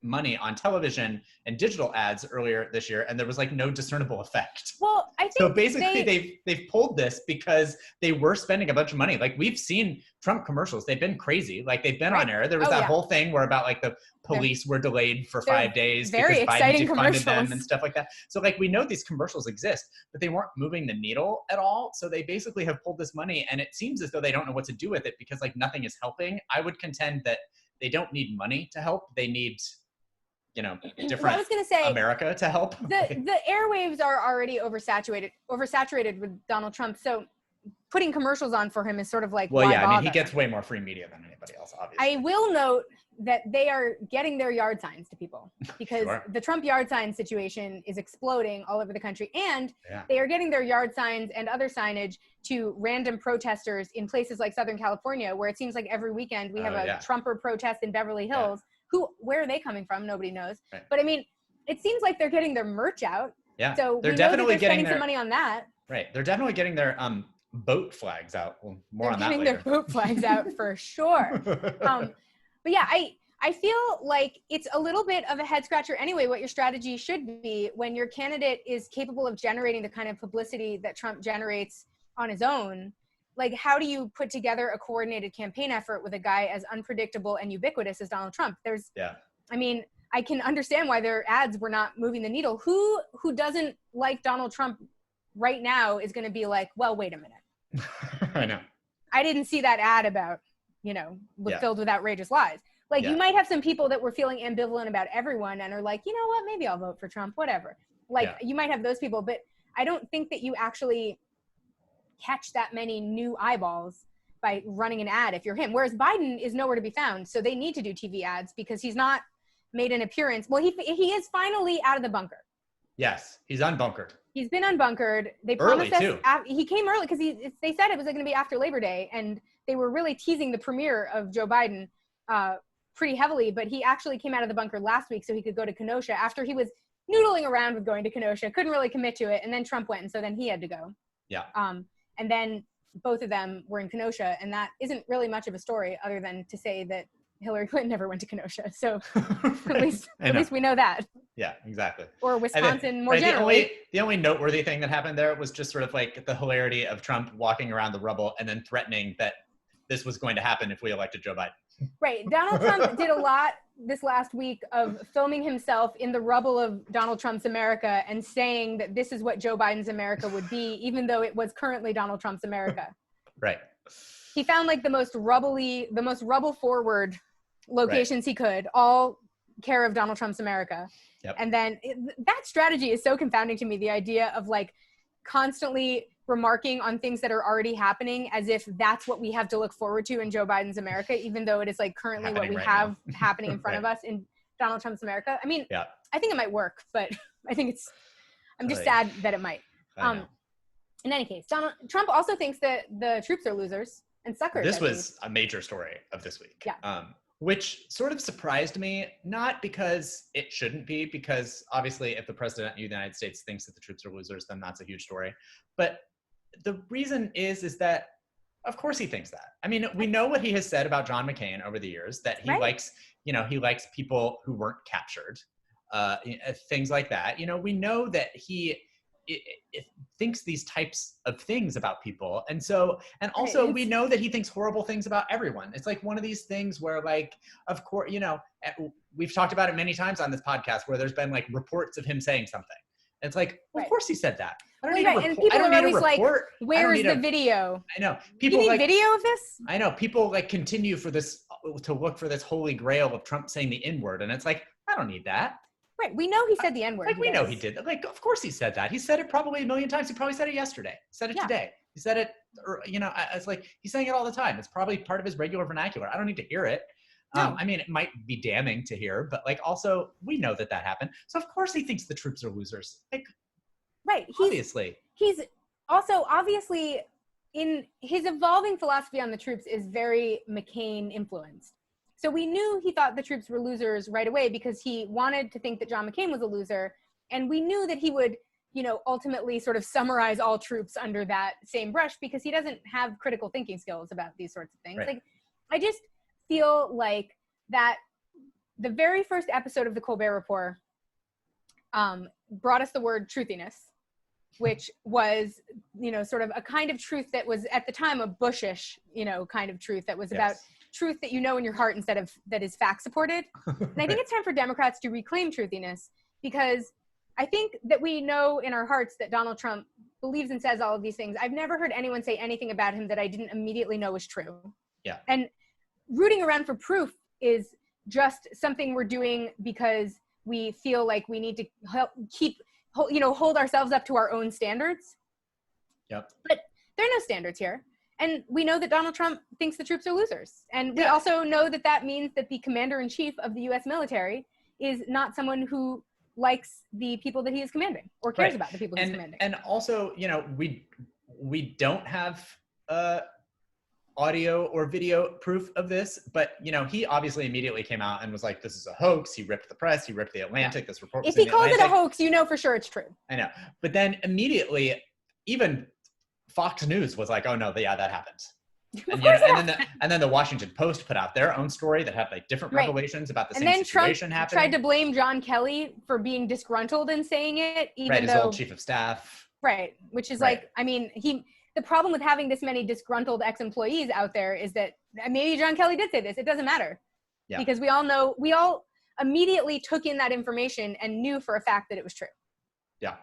money on television and digital ads earlier this year, and there was like no discernible effect. Well, I think so basically they've pulled this because they were spending a bunch of money. Like we've seen Trump commercials, they've been crazy. Like they've been on air. There was that whole thing where about like the police were delayed for 5 days very because exciting Biden defunded them commercials and stuff like that. So like we know these commercials exist, but they weren't moving the needle at all. So they basically have pulled this money, and it seems as though they don't know what to do with it because like nothing is helping. I would contend that they don't need money to help. They need different America to help. The airwaves are already oversaturated with Donald Trump. So putting commercials on for him is sort of like, why bother? I mean, he gets way more free media than anybody else, obviously. I will note that they are getting their yard signs to people because the Trump yard sign situation is exploding all over the country. And they are getting their yard signs and other signage to random protesters in places like Southern California, where it seems like every weekend we have a Trumper protest in Beverly Hills. Where are they coming from? Nobody knows. Right. But I mean, it seems like they're getting their merch out. Yeah. So they're definitely getting some money on that. Right. They're definitely getting their boat flags out. Well, more on that later. They're getting their boat flags out for sure. But yeah, I feel like it's a little bit of a head scratcher anyway, what your strategy should be when your candidate is capable of generating the kind of publicity that Trump generates on his own. Like, how do you put together a coordinated campaign effort with a guy as unpredictable and ubiquitous as Donald Trump? I mean, I can understand why their ads were not moving the needle. Who doesn't like Donald Trump right now is going to be like, well, wait a minute. I know. I didn't see that ad about, filled with outrageous lies. Like, you might have some people that were feeling ambivalent about everyone and are like, you know what, maybe I'll vote for Trump, whatever. Like, you might have those people, but I don't think that you actually catch that many new eyeballs by running an ad if you're him. Whereas Biden is nowhere to be found. So they need to do TV ads because he's not made an appearance. Well, he is finally out of the bunker. Yes, he's unbunkered. He's been unbunkered. They promised us he came early because they said it was going to be after Labor Day, and they were really teasing the premiere of Joe Biden pretty heavily. But he actually came out of the bunker last week so he could go to Kenosha after he was noodling around with going to Kenosha, couldn't really commit to it, and then Trump went, and so then he had to go. Yeah. And then both of them were in Kenosha, and that isn't really much of a story other than to say that Hillary Clinton never went to Kenosha. So at least we know that. Yeah, exactly. Or Wisconsin more generally. The only noteworthy thing that happened there was just sort of like the hilarity of Trump walking around the rubble and then threatening that this was going to happen if we elected Joe Biden. Right. Donald Trump did a lot this last week of filming himself in the rubble of Donald Trump's America and saying that this is what Joe Biden's America would be, even though it was currently Donald Trump's America. Right. He found like the most rubble forward locations he could, all care of Donald Trump's America. Yep. And then that strategy is so confounding to me, the idea of like constantly remarking on things that are already happening as if that's what we have to look forward to in Joe Biden's America, even though it is like currently what we have happening in front of us in Donald Trump's America. I mean, I think it might work, but I think I'm just sad that it might. In any case, Donald Trump also thinks that the troops are losers and suckers. This was a major story of this week. Yeah. Which sort of surprised me, not because it shouldn't be, because obviously if the president of the United States thinks that the troops are losers, then that's a huge story. But the reason is that, of course he thinks that. I mean, we know what he has said about John McCain over the years, that he likes, he likes people who weren't captured, things like that. We know that he thinks these types of things about people. And also we know that he thinks horrible things about everyone. It's like one of these things where like, of course, we've talked about it many times on this podcast where there's been like reports of him saying something. It's like, well, of course he said that. I don't need right. a And report. people I don't are need a always like, report. where's the video? I know. You People need like video of this? I know. People like continue for this to look for this holy grail of Trump saying the N-word. And it's like, I don't need that. Right. We know he said the N-word. Like, we know he did that. Like, of course he said that. He said it probably a million times. He probably said it yesterday. He said it today. He said it, or, you know, it's like, he's saying it all the time. It's probably part of his regular vernacular. I don't need to hear it. No. I mean, it might be damning to hear, but like, also, we know that happened. So of course he thinks the troops are losers. Like, right. Obviously. He's also, obviously, in his evolving philosophy on the troops is very McCain influenced. So we knew he thought the troops were losers right away because he wanted to think that John McCain was a loser. And we knew that he would, you know, ultimately sort of summarize all troops under that same brush because he doesn't have critical thinking skills about these sorts of things. Right. Like, I just feel like that the very first episode of the Colbert Report brought us the word truthiness, which was, you know, sort of a kind of truth that was at the time a Bushish, you know, kind of truth that was about truth that you know in your heart instead of that is fact supported. And I think it's time for Democrats to reclaim truthiness because I think that we know in our hearts that Donald Trump believes and says all of these things. I've never heard anyone say anything about him that I didn't immediately know was true. Yeah. And rooting around for proof is just something we're doing because we feel like we need to hold ourselves up to our own standards. Yep. But there are no standards here. And we know that Donald Trump thinks the troops are losers. And we also know that that means that the commander-in-chief of the U.S. military is not someone who likes the people that he is commanding or cares about the people he's commanding. And also, you know, we don't have audio or video proof of this, but, you know, he obviously immediately came out and was like, this is a hoax. He ripped the press. He ripped the Atlantic. This report was if he calls it a hoax, you know for sure it's true. I know. But then immediately, even Fox News was like, oh no, that happened. And, and then the Washington Post put out their own story that had like different revelations about the same situation happening. And then Trump tried to blame John Kelly for being disgruntled in saying it, even his old chief of staff. Right, which is like, I mean, the problem with having this many disgruntled ex-employees out there is that maybe John Kelly did say this. It doesn't matter. Yeah. Because we all immediately took in that information and knew for a fact that it was true. Yeah.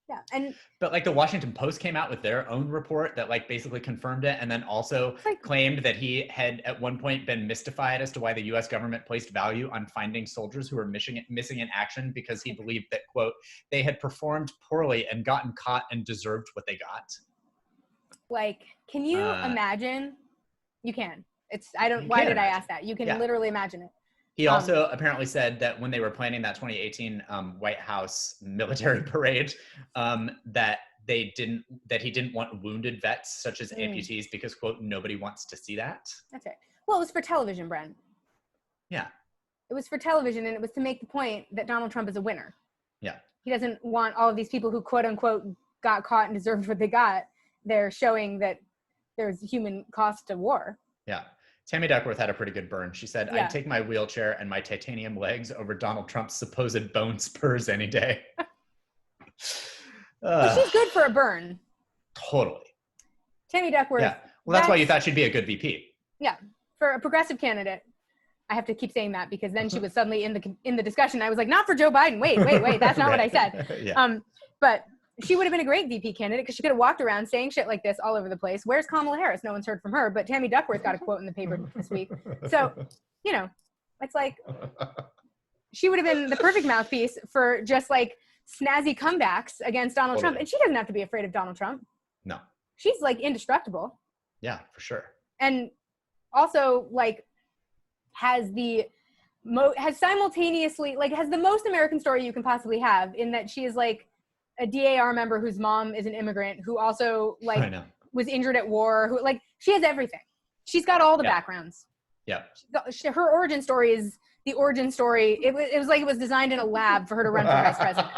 Yeah. But like the Washington Post came out with their own report that like basically confirmed it and then also claimed that he had at one point been mystified as to why the US government placed value on finding soldiers who were missing in action because he believed that, quote, they had performed poorly and gotten caught and deserved what they got. Like, can you imagine? You can. Why did I ask that? You can literally imagine it. He also apparently said that when they were planning that 2018 White House military parade, that he didn't want wounded vets such as amputees because, quote, nobody wants to see that. That's right. Well, it was for television, Brent. Yeah. It was for television, and it was to make the point that Donald Trump is a winner. Yeah. He doesn't want all of these people who, quote unquote, got caught and deserved what they got. They're showing that there's human cost to war. Yeah. Tammy Duckworth had a pretty good burn. She said, I'd take my wheelchair and my titanium legs over Donald Trump's supposed bone spurs any day. She's good for a burn. Totally. Tammy Duckworth. Yeah. Well, that's why you thought she'd be a good VP. Yeah. For a progressive candidate. I have to keep saying that because then she was suddenly in the discussion. I was like, not for Joe Biden. Wait. That's not what I said. Yeah. But she would have been a great VP candidate because she could have walked around saying shit like this all over the place. Where's Kamala Harris? No one's heard from her, but Tammy Duckworth got a quote in the paper this week. So, you know, it's like she would have been the perfect mouthpiece for just like snazzy comebacks against Donald Trump. And she doesn't have to be afraid of Donald Trump. No. She's like indestructible. Yeah, for sure. And also like has the simultaneously, like has the most American story you can possibly have in that she is like a DAR member whose mom is an immigrant who also like was injured at war, who like she has everything. She's got all the backgrounds. Yeah. Her origin story is the origin story. It was like it was designed in a lab for her to run for vice president.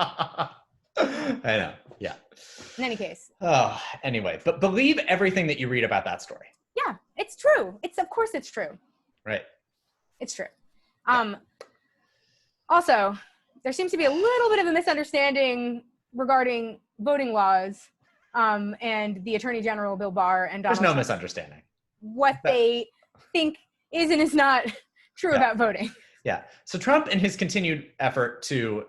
I know. Yeah. In any case. Oh, anyway, but believe everything that you read about that story. Yeah, it's true. Of course it's true. Right. It's true. Also, there seems to be a little bit of a misunderstanding regarding voting laws and the Attorney General, Bill Barr, and Donald There's no Trump, misunderstanding. What they think is and is not true about voting. Yeah. So Trump, in his continued effort to,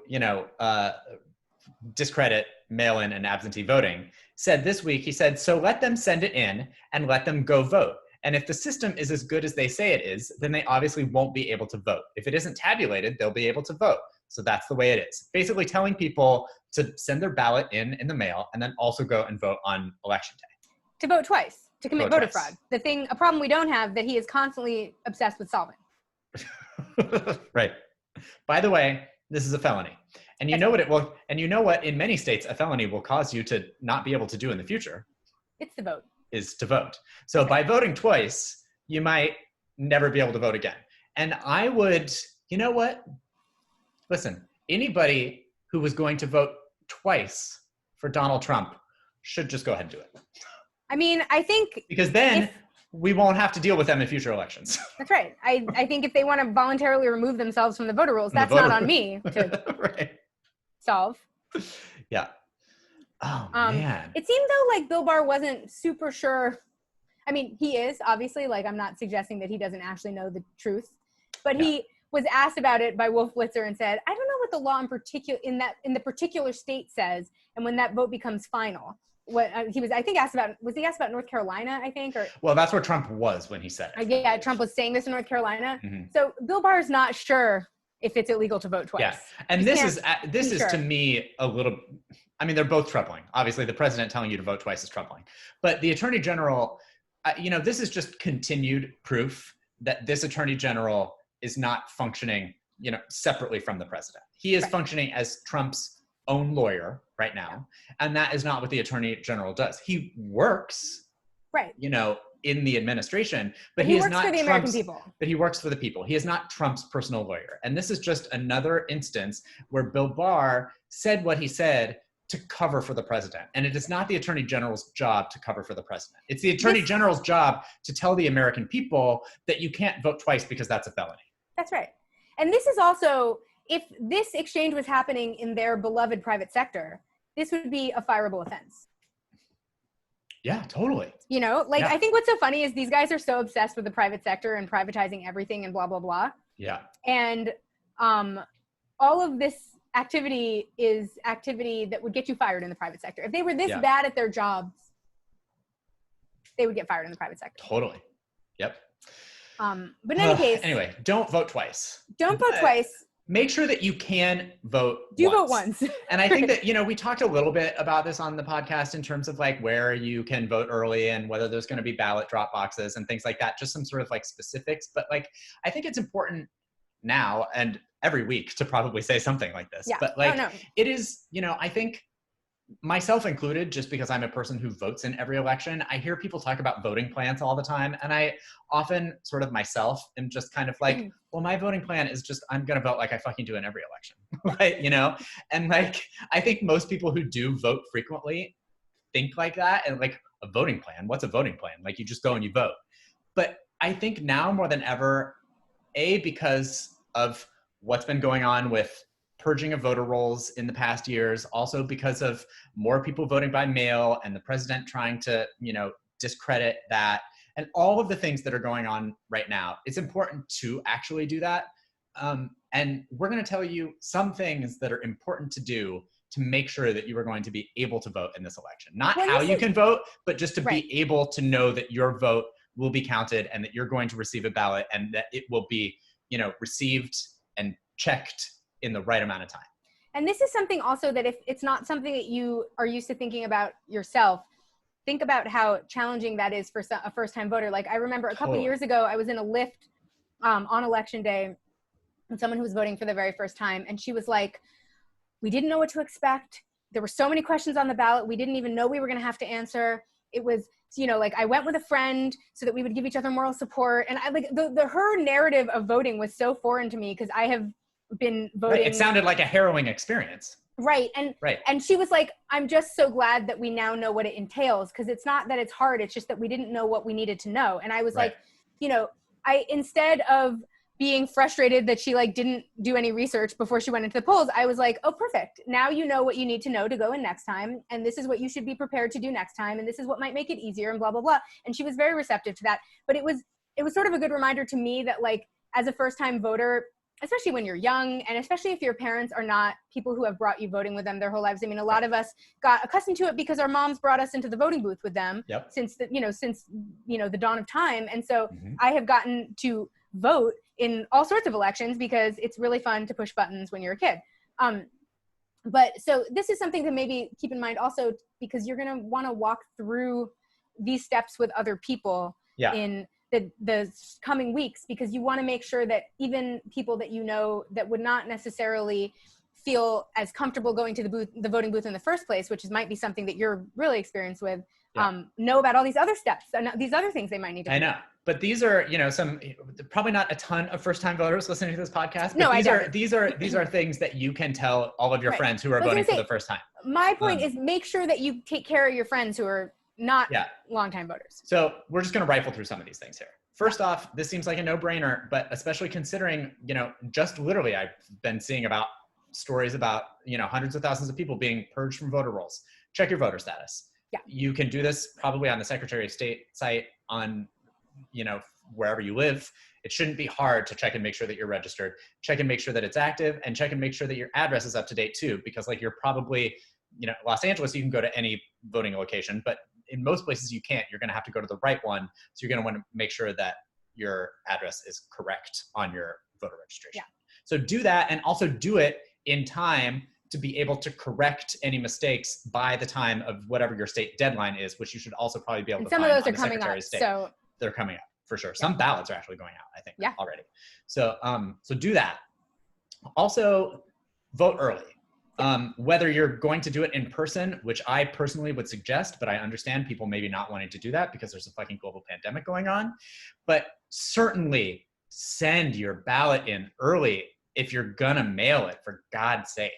discredit mail-in and absentee voting, said this week, he said, so let them send it in and let them go vote. And if the system is as good as they say it is, then they obviously won't be able to vote. If it isn't tabulated, they'll be able to vote. So that's the way it is. Basically telling people to send their ballot in the mail and then also go and vote on election day. To vote twice, to commit voter twice. fraud. A problem we don't have that he is constantly obsessed with solving. Right. By the way, this is a felony. And you know what it will, and you know what, in many states, a felony will cause you to not be able to do in the future. It's to vote. Is to vote. So by voting twice, you might never be able to vote again. And I would, you know what? Listen, anybody who was going to vote twice for Donald Trump should just go ahead and do it. I mean, I think... Because then we won't have to deal with them in future elections. That's right. I think if they want to voluntarily remove themselves from the voter rolls, that's not on me to right. solve. Yeah. Oh, man. It seemed though like Bill Barr wasn't super sure. I mean, he is obviously, like, I'm not suggesting that he doesn't actually know the truth, but he was asked about it by Wolf Blitzer and said, I don't know what the law in particular in the particular state says, and when that vote becomes final. What he was, I think, asked about, was he asked about North Carolina, I think? Or well, that's where Trump was when he said it. Yeah, Trump was saying this in North Carolina. Mm-hmm. So Bill Barr is not sure if it's illegal to vote twice. Yeah, and this is to me a little, I mean, they're both troubling. Obviously, the president telling you to vote twice is troubling. But the attorney general, this is just continued proof that this attorney general is not functioning, separately from the president. He is functioning as Trump's own lawyer right now. And that is not what the attorney general does. He works, in the administration, but he is works not for the American people. But he works for the people. He is not Trump's personal lawyer. And this is just another instance where Bill Barr said what he said to cover for the president. And it is not the attorney general's job to cover for the president. It's the attorney general's job to tell the American people that you can't vote twice because that's a felony. That's right. And this is also, if this exchange was happening in their beloved private sector, this would be a fireable offense. Yeah, totally. I think what's so funny is these guys are so obsessed with the private sector and privatizing everything and blah, blah, blah. Yeah. And all of this activity is activity that would get you fired in the private sector. If they were this bad at their jobs, they would get fired in the private sector. Totally. Yep. But in any case. Anyway, don't vote twice. Don't vote twice. Make sure that you can vote vote once. And I think that, we talked a little bit about this on the podcast in terms of like where you can vote early and whether there's going to be ballot drop boxes and things like that, just some sort of like specifics. But like, I think it's important now and every week to probably say something like this. Yeah. But like, it is, I think myself included, just because I'm a person who votes in every election, I hear people talk about voting plans all the time. And I often sort of myself am just kind of like, well, my voting plan is just, I'm going to vote like I fucking do in every election, right? And like, I think most people who do vote frequently think like that. And like, a voting plan, what's a voting plan? Like, you just go and you vote. But I think now more than ever, because of what's been going on with purging of voter rolls in the past years, also because of more people voting by mail and the president trying to, discredit that, and all of the things that are going on right now, it's important to actually do that. And we're going to tell you some things that are important to do to make sure that you are going to be able to vote in this election. Not how you can vote, but just to be able to know that your vote will be counted and that you're going to receive a ballot and that it will be, received and checked in the right amount of time. And this is something also that if it's not something that you are used to thinking about yourself, think about how challenging that is for a first-time voter. Like, I remember a couple of years ago, I was in a Lyft on election day with someone who was voting for the very first time. And she was like, we didn't know what to expect. There were so many questions on the ballot. We didn't even know we were going to have to answer. It was, like, I went with a friend so that we would give each other moral support. And I like her narrative of voting was so foreign to me because I have been voting. Right. It sounded like a harrowing experience. Right. And she was like, I'm just so glad that we now know what it entails, because it's not that it's hard. It's just that we didn't know what we needed to know. And I was like, instead of being frustrated that she like didn't do any research before she went into the polls, I was like, oh, perfect. Now you know what you need to know to go in next time. And this is what you should be prepared to do next time. And this is what might make it easier and blah, blah, blah. And she was very receptive to that. But it was sort of a good reminder to me that, like, as a first time voter, especially when you're young, and especially if your parents are not people who have brought you voting with them their whole lives. I mean, a lot of us got accustomed to it because our moms brought us into the voting booth with them since the dawn of time. And so I have gotten to vote in all sorts of elections because it's really fun to push buttons when you're a kid. But so this is something to maybe keep in mind also, because you're going to want to walk through these steps with other people in the coming weeks, because you want to make sure that even people that you know that would not necessarily feel as comfortable going to the voting booth in the first place, which might be something that you're really experienced with, know about all these other steps and these other things they might need to do. I know. But these are, some probably not a ton of first-time voters listening to this podcast. But no, these are things that you can tell all of your friends who are voting for the first time. My point is, make sure that you take care of your friends who are not longtime voters. So we're just going to rifle through some of these things here. First off, this seems like a no-brainer, but especially considering, just literally I've been seeing about stories about, hundreds of thousands of people being purged from voter rolls. Check your voter status. Yeah. You can do this probably on the Secretary of State site on, wherever you live. It shouldn't be hard to check and make sure that you're registered, check and make sure that it's active, and check and make sure that your address is up to date too, because you're probably, Los Angeles, you can go to any voting location, but in most places you can't. You're going to have to go to the right one. So you're going to want to make sure that your address is correct on your voter registration. Yeah. So do that, and also do it in time to be able to correct any mistakes by the time of whatever your state deadline is, which you should also probably be able to find on the Secretary of State. So they're coming up for sure. Some ballots are actually going out, I think, already. So, so do that. Also, vote early. Whether you're going to do it in person, which I personally would suggest, but I understand people maybe not wanting to do that because there's a fucking global pandemic going on. But certainly send your ballot in early if you're gonna mail it, for God's sake.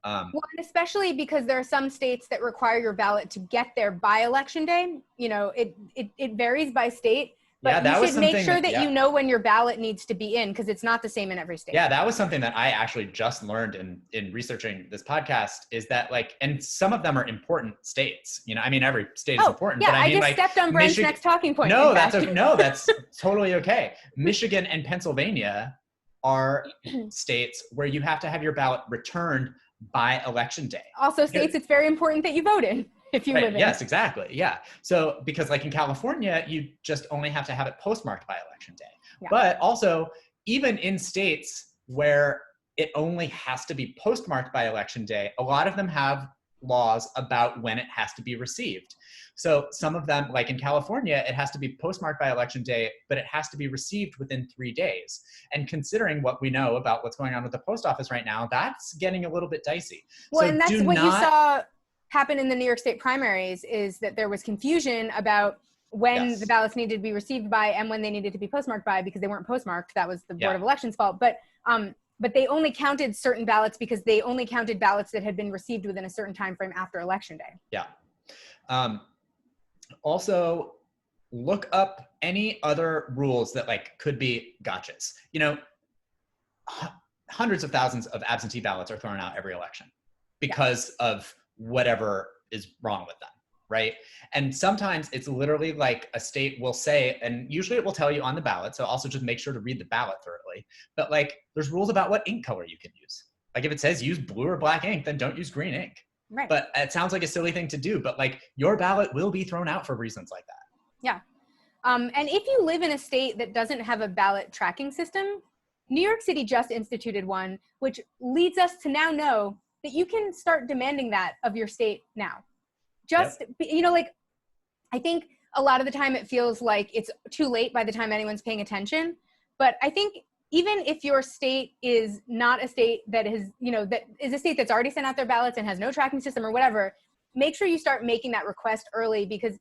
Well, and especially because there are some states that require your ballot to get there by election day. It varies by state. But you should make sure that you know when your ballot needs to be in, because it's not the same in every state. Yeah, that was something that I actually just learned in researching this podcast, is that and some of them are important states. Every state is important. Yeah, but I just stepped on Brent's next talking point. No, that's totally okay. Michigan and Pennsylvania are states where you have to have your ballot returned by election day. Also states it's very important that you vote in. If you live in. Yes, exactly. Yeah. So because in California, you just only have to have it postmarked by election day. Yeah. But also, even in states where it only has to be postmarked by election day, a lot of them have laws about when it has to be received. So some of them, in California, it has to be postmarked by election day, but it has to be received within 3 days. And considering what we know about what's going on with the post office right now, that's getting a little bit dicey. Well, and that's what you saw happen in the New York State primaries, is that there was confusion about when the ballots needed to be received by and when they needed to be postmarked by, because they weren't postmarked. That was the Board of Elections' fault. But they only counted certain ballots because they only counted ballots that had been received within a certain time frame after Election Day. Yeah. Also, look up any other rules that could be gotchas. Hundreds of thousands of absentee ballots are thrown out every election because of whatever is wrong with them, right? And sometimes it's literally a state will say, and usually it will tell you on the ballot, so also just make sure to read the ballot thoroughly, but there's rules about what ink color you can use. If it says use blue or black ink, then don't use green ink. Right. But it sounds like a silly thing to do, but your ballot will be thrown out for reasons like that. Yeah. And if you live in a state that doesn't have a ballot tracking system, New York City just instituted one, which leads us to now know that you can start demanding that of your state now. I think a lot of the time it feels like it's too late by the time anyone's paying attention. But I think even if your state is not a state that is, that is a state that's already sent out their ballots and has no tracking system or whatever, make sure you start making that request early, because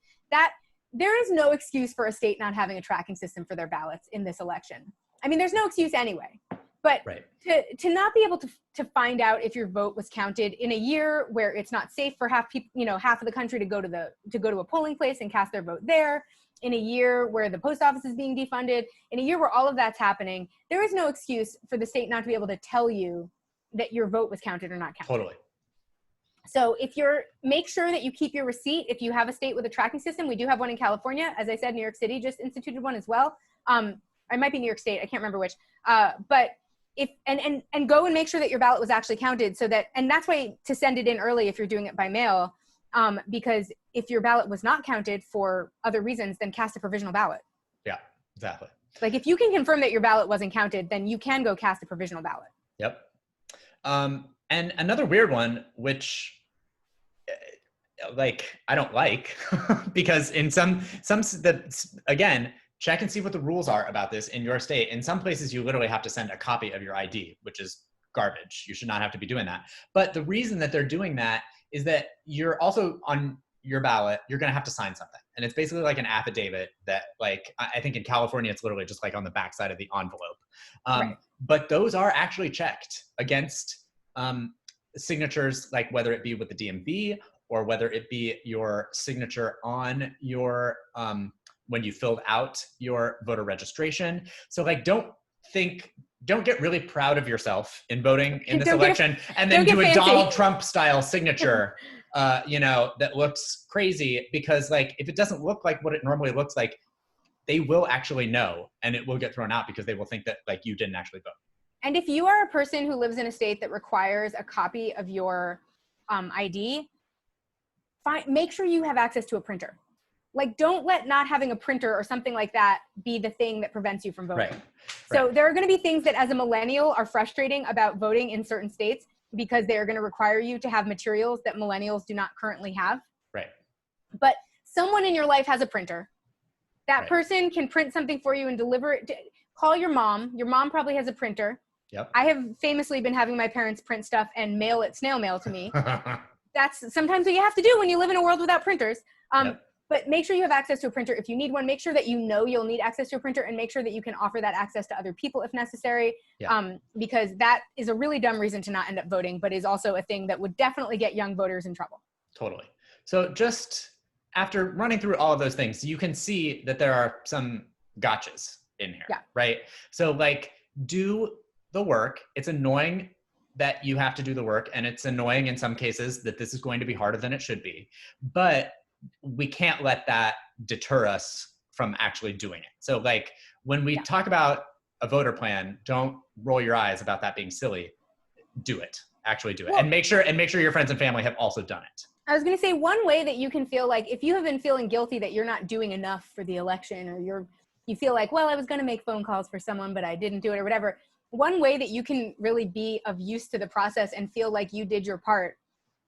there is no excuse for a state not having a tracking system for their ballots in this election. There's no excuse anyway. But to not be able to find out if your vote was counted in a year where it's not safe for half of the country to go to a polling place and cast their vote there, in a year where the post office is being defunded, in a year where all of that's happening, there is no excuse for the state not to be able to tell you that your vote was counted or not counted. Totally. So make sure that you keep your receipt. If you have a state with a tracking system, we do have one in California. As I said, New York City just instituted one as well. It might be New York State, I can't remember which. But and go and make sure that your ballot was actually counted, so that, and that's why to send it in early if you're doing it by mail, because if your ballot was not counted for other reasons, then cast a provisional ballot. Yeah, exactly. Like if you can confirm that your ballot wasn't counted, then you can go cast a provisional ballot. Yep. And another weird one, which like I don't like, because in some that, again, check and see what the rules are about this in your state. In some places, you literally have to send a copy of your ID, which is garbage. You should not have to be doing that. But the reason that they're doing that is that you're also on your ballot, you're going to have to sign something. And it's basically like an affidavit that, like, I think in California, it's literally just like on the backside of the envelope. Right. But those are actually checked against signatures, like whether it be with the DMV or whether it be your signature on your, when you filled out your voter registration. So like, don't get really proud of yourself in voting in this election and then do a Donald Trump style signature, that looks crazy, because like, if it doesn't look like what it normally looks like, they will actually know, and it will get thrown out because they will think that like you didn't actually vote. And if you are a person who lives in a state that requires a copy of your ID, make sure you have access to a printer. Like, don't let not having a printer or something like that be the thing that prevents you from voting. Right. So there are going to be things that as a millennial are frustrating about voting in certain states, because they are going to require you to have materials that millennials do not currently have. Right. But someone in your life has a printer. That Right. person can print something for you and deliver it. Call your mom. Your mom probably has a printer. Yep. I have famously been having my parents print stuff and mail it snail mail to me. That's sometimes what you have to do when you live in a world without printers. Yep. But make sure you have access to a printer if you need one. Make sure that you know you'll need access to a printer, and make sure that you can offer that access to other people if necessary. Yeah. Because that is a really dumb reason to not end up voting, but is also a thing that would definitely get young voters in trouble. Totally. So just after running through all of those things, you can see that there are some gotchas in here, right? So like, do the work. It's annoying that you have to do the work, and it's annoying in some cases that this is going to be harder than it should be, but we can't let that deter us from actually doing it. So like, when we talk about a voter plan, don't roll your eyes about that being silly. Do it. Actually do it. Well, and make sure your friends and family have also done it. I was going to say, one way that you can feel like, if you have been feeling guilty that you're not doing enough for the election, or you feel like, well, I was going to make phone calls for someone, but I didn't do it or whatever. One way that you can really be of use to the process and feel like you did your part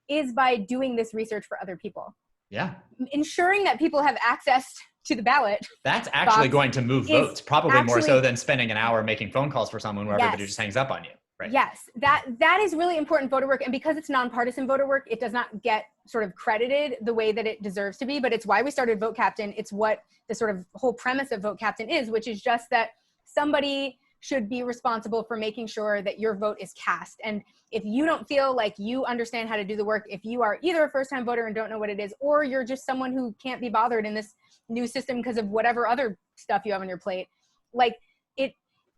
is by doing this research for other people. Yeah. Ensuring that people have access to the ballot. That's actually going to move votes, probably more so than spending an hour making phone calls for someone where everybody just hangs up on you. Right. Yes, that is really important voter work. And because it's nonpartisan voter work, it does not get sort of credited the way that it deserves to be. But it's why we started Vote Captain. It's what the sort of whole premise of Vote Captain is, which is just that somebody should be responsible for making sure that your vote is cast. And if you don't feel like you understand how to do the work, if you are either a first-time voter and don't know what it is, or you're just someone who can't be bothered in this new system because of whatever other stuff you have on your plate, like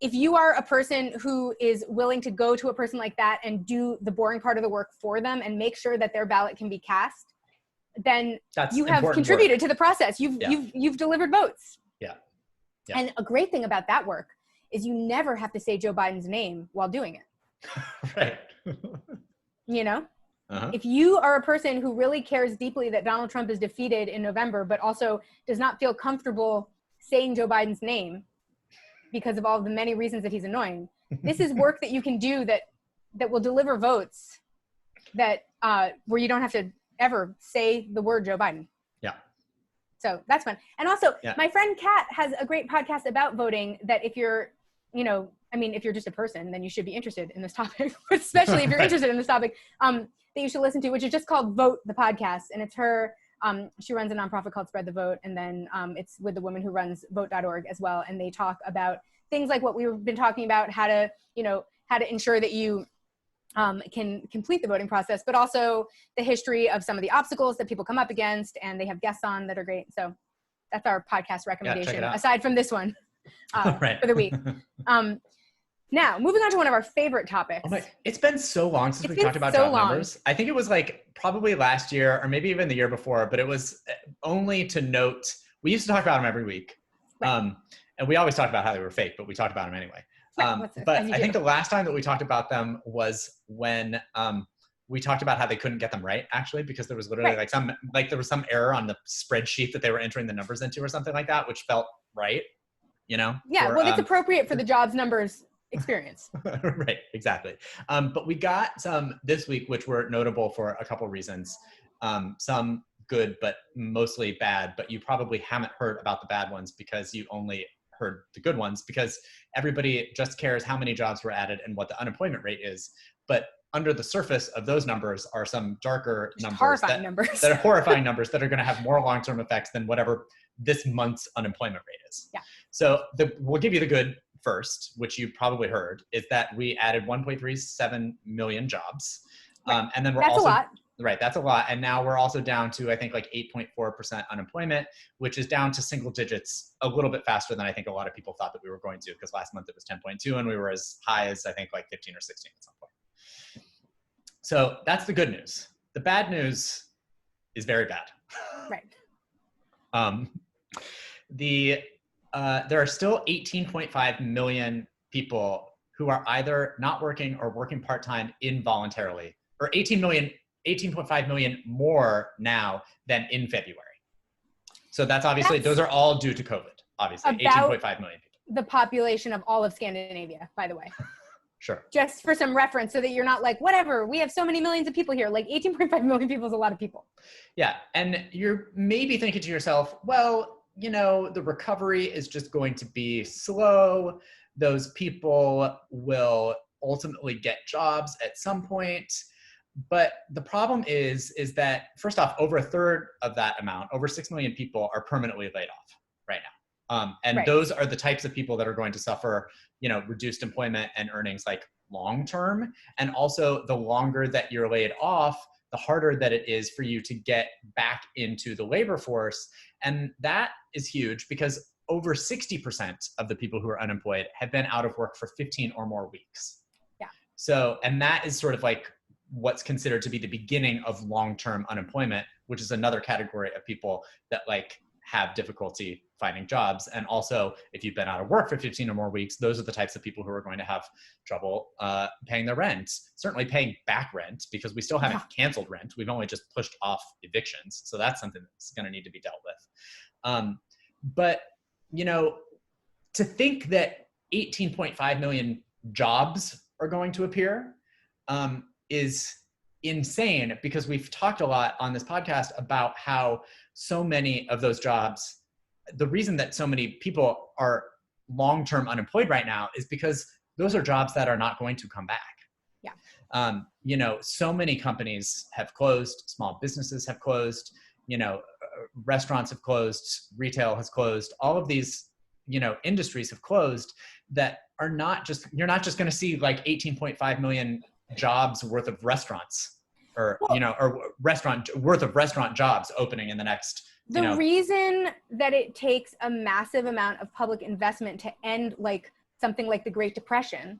if you are a person who is willing to go to a person like that and do the boring part of the work for them and make sure that their ballot can be cast, then you have contributed to the process. You've delivered votes. Yeah. And a great thing about that work is you never have to say Joe Biden's name while doing it. Right. If you are a person who really cares deeply that Donald Trump is defeated in November, but also does not feel comfortable saying Joe Biden's name because of all the many reasons that he's annoying, this is work that you can do that will deliver votes that where you don't have to ever say the word Joe Biden. Yeah. So that's fun. And also, my friend Kat has a great podcast about voting that if you're, if you're just a person, then you should be interested in this topic, especially if you're interested in this topic, that you should listen to, which is just called Vote the Podcast. And it's her, she runs a nonprofit called Spread the Vote. And then it's with the woman who runs vote.org as well. And they talk about things like what we've been talking about, how to ensure that you can complete the voting process, but also the history of some of the obstacles that people come up against. And they have guests on that are great. So that's our podcast recommendation, aside from this one for the week. Now, moving on to one of our favorite topics. It's been so long since we talked about job numbers. I think it was like probably last year or maybe even the year before, but it was only to note, we used to talk about them every week. Right. And we always talked about how they were fake, but we talked about them anyway. But I think the last time that we talked about them was when we talked about how they couldn't get them right, actually, because there was literally there was some error on the spreadsheet that they were entering the numbers into or something like that, which felt right, Yeah, it's appropriate for the jobs numbers experience. Right, exactly. But we got some this week, which were notable for a couple reasons. Some good, but mostly bad. But you probably haven't heard about the bad ones because you only heard the good ones, because everybody just cares how many jobs were added and what the unemployment rate is. But under the surface of those numbers are some darker numbers that are horrifying numbers that are going to have more long-term effects than whatever this month's unemployment rate is. Yeah. So we'll give you the good first, which you probably heard, is that we added 1.37 million jobs. Right. And then that's a lot. Right, that's a lot. And now we're also down to, I think, like 8.4% unemployment, which is down to single digits a little bit faster than I think a lot of people thought that we were going to, because last month it was 10.2 and we were as high as, I think, like 15 or 16 at some point. So that's the good news. The bad news is very bad. Right. There are still 18.5 million people who are either not working or working part-time involuntarily, or 18.5 million more now than in February. So that's obviously, those are all due to COVID, obviously, 18.5 million people. The population of all of Scandinavia, by the way. Sure. Just for some reference, so that you're not like, whatever, we have so many millions of people here. Like 18.5 million people is a lot of people. Yeah, and you're maybe thinking to yourself, well, the recovery is just going to be slow. Those people will ultimately get jobs at some point. But the problem is that, first off, over a third of that amount, over 6 million people, are permanently laid off right now. And those are the types of people that are going to suffer, reduced employment and earnings like long term. And also, the longer that you're laid off, the harder that it is for you to get back into the labor force. And that is huge, because over 60% of the people who are unemployed have been out of work for 15 or more weeks. Yeah. So, and that is sort of like what's considered to be the beginning of long-term unemployment, which is another category of people that like have difficulty finding jobs. And also, if you've been out of work for 15 or more weeks, those are the types of people who are going to have trouble paying their rent, certainly paying back rent, because we still haven't canceled rent. We've only just pushed off evictions. So that's something that's going to need to be dealt with. But, to think that 18.5 million jobs are going to appear is insane, because we've talked a lot on this podcast about how so many of those jobs, the reason that so many people are long-term unemployed right now is because those are jobs that are not going to come back. Yeah. So many companies have closed, small businesses have closed, restaurants have closed, retail has closed, all of these, industries have closed that are not just, you're not just going to see like 18.5 million jobs worth of restaurants or worth of restaurant jobs opening in the next, The reason that it takes a massive amount of public investment to end like something like the Great Depression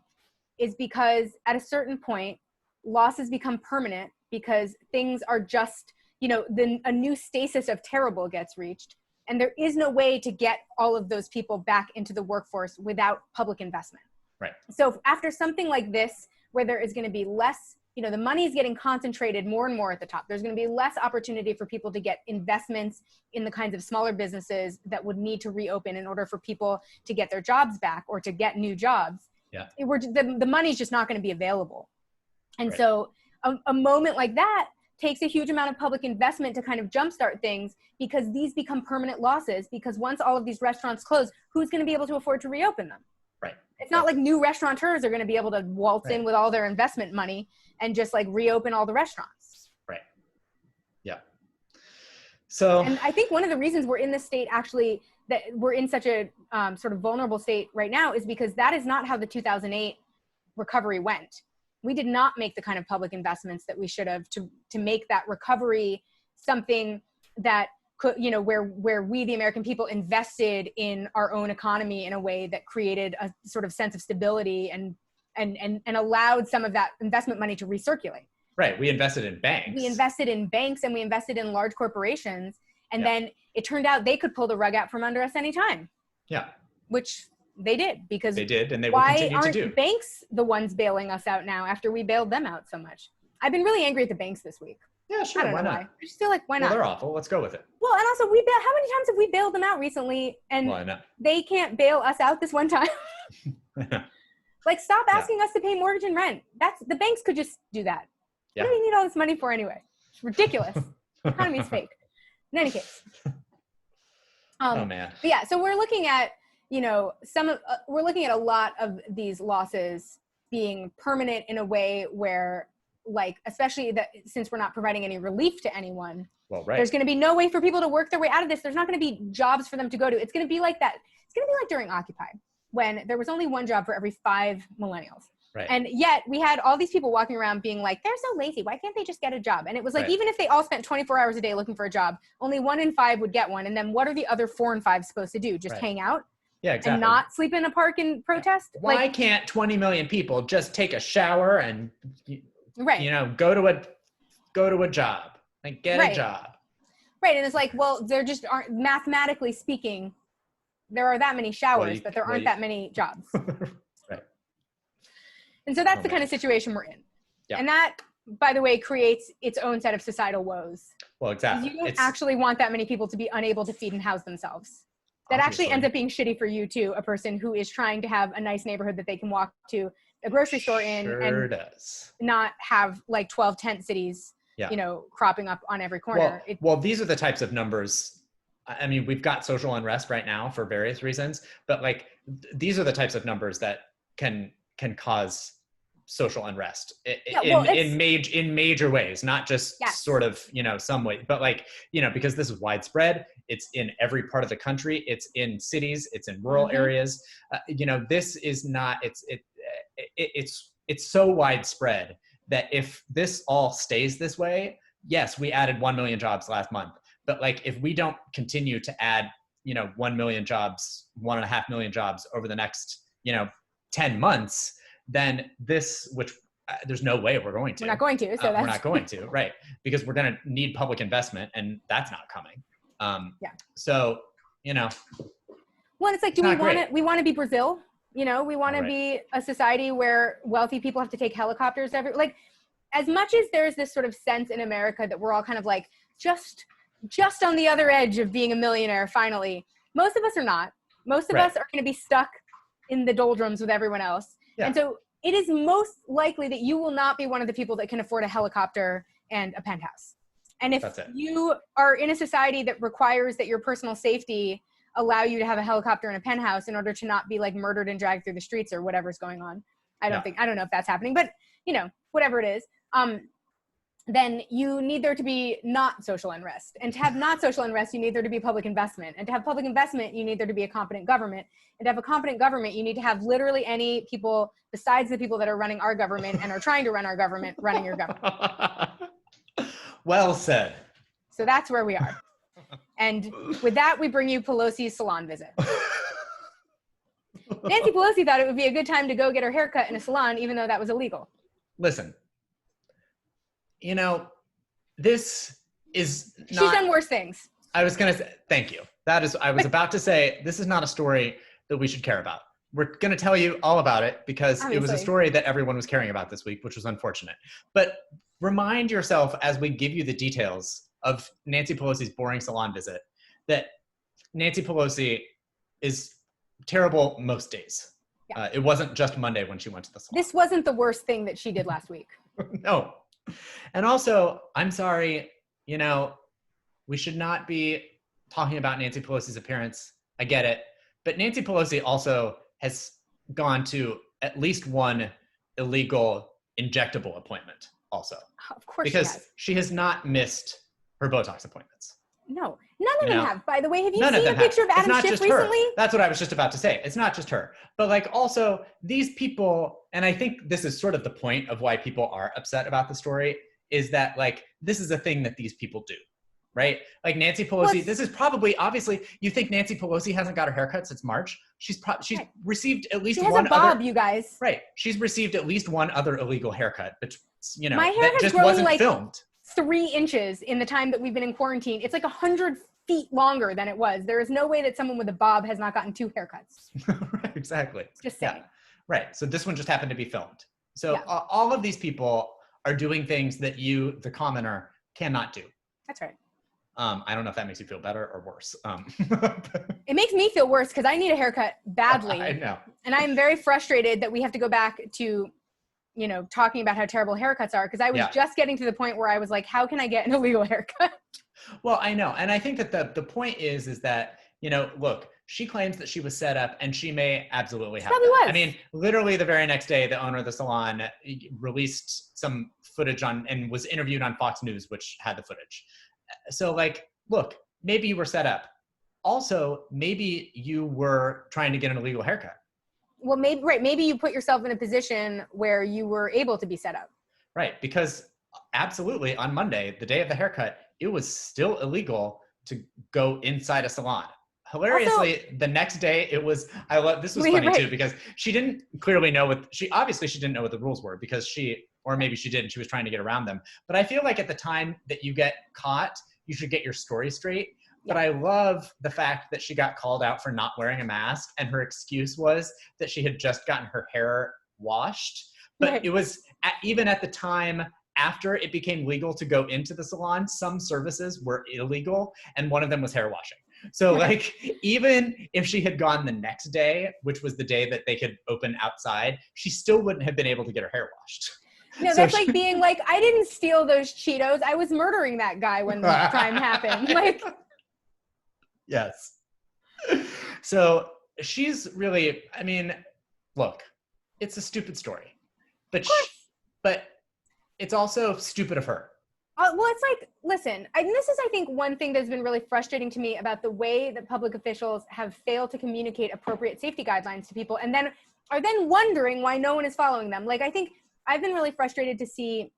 is because at a certain point, losses become permanent, because things are just, a new stasis of terrible gets reached. And there is no way to get all of those people back into the workforce without public investment. Right. So after something like this, where there is going to be less, the money is getting concentrated more and more at the top. There's going to be less opportunity for people to get investments in the kinds of smaller businesses that would need to reopen in order for people to get their jobs back or to get new jobs. Yeah. The money's just not going to be available. And Right. so a moment like that takes a huge amount of public investment to kind of jumpstart things, because these become permanent losses, because once all of these restaurants close, who's going to be able to afford to reopen them? Right. It's not like new restaurateurs are going to be able to waltz in with all their investment money and just like reopen all the restaurants. Right. Yeah. So, and I think one of the reasons we're in this state, actually, that we're in such a sort of vulnerable state right now, is because that is not how the 2008 recovery went. We did not make the kind of public investments that we should have to make that recovery something that could, where we, the American people, invested in our own economy in a way that created a sort of sense of stability and allowed some of that investment money to recirculate. Right. We invested in banks. We invested in banks and we invested in large corporations. And then it turned out they could pull the rug out from under us anytime. Yeah. Which They did, because they did, and they will why continue to do. aren't banks the ones bailing us out now after we bailed them out so much? I've been really angry at the banks this week. Yeah, sure. I don't know why. I just feel like, why not? Well, they're awful. Let's go with it. Well, and also, how many times have we bailed them out recently, and Well, I know. they can't bail us out this one time? Like, stop asking us to pay mortgage and rent. The banks could just do that. Yeah. What do we need all this money for anyway? It's ridiculous. The economy's fake. In any case. Oh man. But yeah, so we're looking at, we're looking at a lot of these losses being permanent in a way where, like, especially since we're not providing any relief to anyone, well, right. There's going to be no way for people to work their way out of this. There's not going to be jobs for them to go to. It's going to be like that. It's going to be like during Occupy, when there was only one job for every 5 millennials. Right. And yet we had all these people walking around being like, they're so lazy. Why can't they just get a job? And it was like, even if they all spent 24 hours a day looking for a job, only 1 in 5 would get one. And then what are the other 4 in 5 supposed to do? Just hang out? Yeah, exactly. And not sleep in a park and protest? Why can't 20 million people just take a shower and, go to a job and get a job? Right. And it's like, well, there just aren't, mathematically speaking, there are that many showers, but there aren't that many jobs. Right. And so that's the kind of situation we're in. Yeah. And that, by the way, creates its own set of societal woes. Well, exactly. You don't actually want that many people to be unable to feed and house themselves. That actually ends up being shitty for you too, a person who is trying to have a nice neighborhood that they can walk to a grocery store in and not have like 12 tent cities, cropping up on every corner. Well, these are the types of numbers. I mean, we've got social unrest right now for various reasons, but like these are the types of numbers that can cause social unrest in major ways, not just sort of, some way, but like, because this is widespread. It's in every part of the country. It's in cities. It's in rural areas. This is not, it's so widespread that if this all stays this way, yes, we added 1 million jobs last month, but like, if we don't continue to add, 1 million jobs, 1.5 million jobs over the next, 10 months, then there's no way we're going to. We're not going to. So we're not going to, right? Because we're going to need public investment, and that's not coming. So, Well, it's like, we want to be Brazil? We want to be a society where wealthy people have to take helicopters as much as there's this sort of sense in America that we're all kind of like just on the other edge of being a millionaire finally. Most of us are not. Most of us are going to be stuck in the doldrums with everyone else. Yeah. And so it is most likely that you will not be one of the people that can afford a helicopter and a penthouse. And if you are in a society that requires that your personal safety allow you to have a helicopter and a penthouse in order to not be like murdered and dragged through the streets or whatever's going on. I don't know if that's happening, but whatever it is, then you need there to be not social unrest. And to have not social unrest, you need there to be public investment. And to have public investment, you need there to be a competent government. And to have a competent government, you need to have literally any people besides the people that are running our government and are trying to run our government, running your government. Well said. So that's where we are. And with that, we bring you Pelosi's salon visit. Nancy Pelosi thought it would be a good time to go get her haircut in a salon, even though that was illegal. Listen, this is not... She's done worse things. I was going to say, thank you. I was about to say, this is not a story that we should care about. We're going to tell you all about it because It was a story that everyone was caring about this week, which was unfortunate. But remind yourself as we give you the details of Nancy Pelosi's boring salon visit that Nancy Pelosi is terrible most days. Yeah. It wasn't just Monday when she went to the salon. This wasn't the worst thing that she did last week. No. And also, I'm sorry, we should not be talking about Nancy Pelosi's appearance. I get it. But Nancy Pelosi also has gone to at least one illegal injectable appointment also. Of course because she has not missed her Botox appointments. No, none of them have. By the way, have you seen a picture of Adam Schiff recently? That's what I was just about to say. It's not just her. But like also these people, and I think this is sort of the point of why people are upset about the story, is that like this is a thing that these people do, right? Like Nancy Pelosi, this is probably, obviously, you think Nancy Pelosi hasn't got her haircut since March? She's received at least one other. She has a bob, you guys. Right. She's received at least one other illegal haircut, but my hair that has just grown wasn't like filmed. 3 inches in the time that we've been in quarantine. It's like 100 feet longer than it was. There is no way that someone with a bob has not gotten 2 haircuts. Right, exactly. Just saying. Yeah. Right. So this one just happened to be filmed. So Yeah. all of these people are doing things that you, the commoner, cannot do. That's right. I don't know if that makes you feel better or worse. It makes me feel worse because I need a haircut badly. I know. And I'm very frustrated that we have to go back to, talking about how terrible haircuts are, because I was just getting to the point where I was like, how can I get an illegal haircut? Well, I know. And I think that the point is that, look, she claims that she was set up, and she may absolutely have. Probably was. I mean, literally the very next day, the owner of the salon released some footage and was interviewed on Fox News, which had the footage. So like, look, maybe you were set up. Also, maybe you were trying to get an illegal haircut. Well, maybe you put yourself in a position where you were able to be set up. Right, because absolutely on Monday, the day of the haircut, it was still illegal to go inside a salon. Hilariously, also, the next day it was, this was funny too, because she didn't clearly know she didn't know what the rules were, because or maybe she did and she was trying to get around them. But I feel like at the time that you get caught, you should get your story straight. But I love the fact that she got called out for not wearing a mask, and her excuse was that she had just gotten her hair washed. But it was even at the time after it became legal to go into the salon, some services were illegal, and one of them was hair washing. So like, even if she had gone the next day, which was the day that they could open outside, she still wouldn't have been able to get her hair washed. No, that's like being like, I didn't steal those Cheetos. I was murdering that guy when the crime happened. Like, yes. So she's really, I mean, look, it's a stupid story, but it's also stupid of her. Well, it's like, listen, this is, I think, one thing that's been really frustrating to me about the way that public officials have failed to communicate appropriate safety guidelines to people, and then are wondering why no one is following them. Like, I think I've been really frustrated to see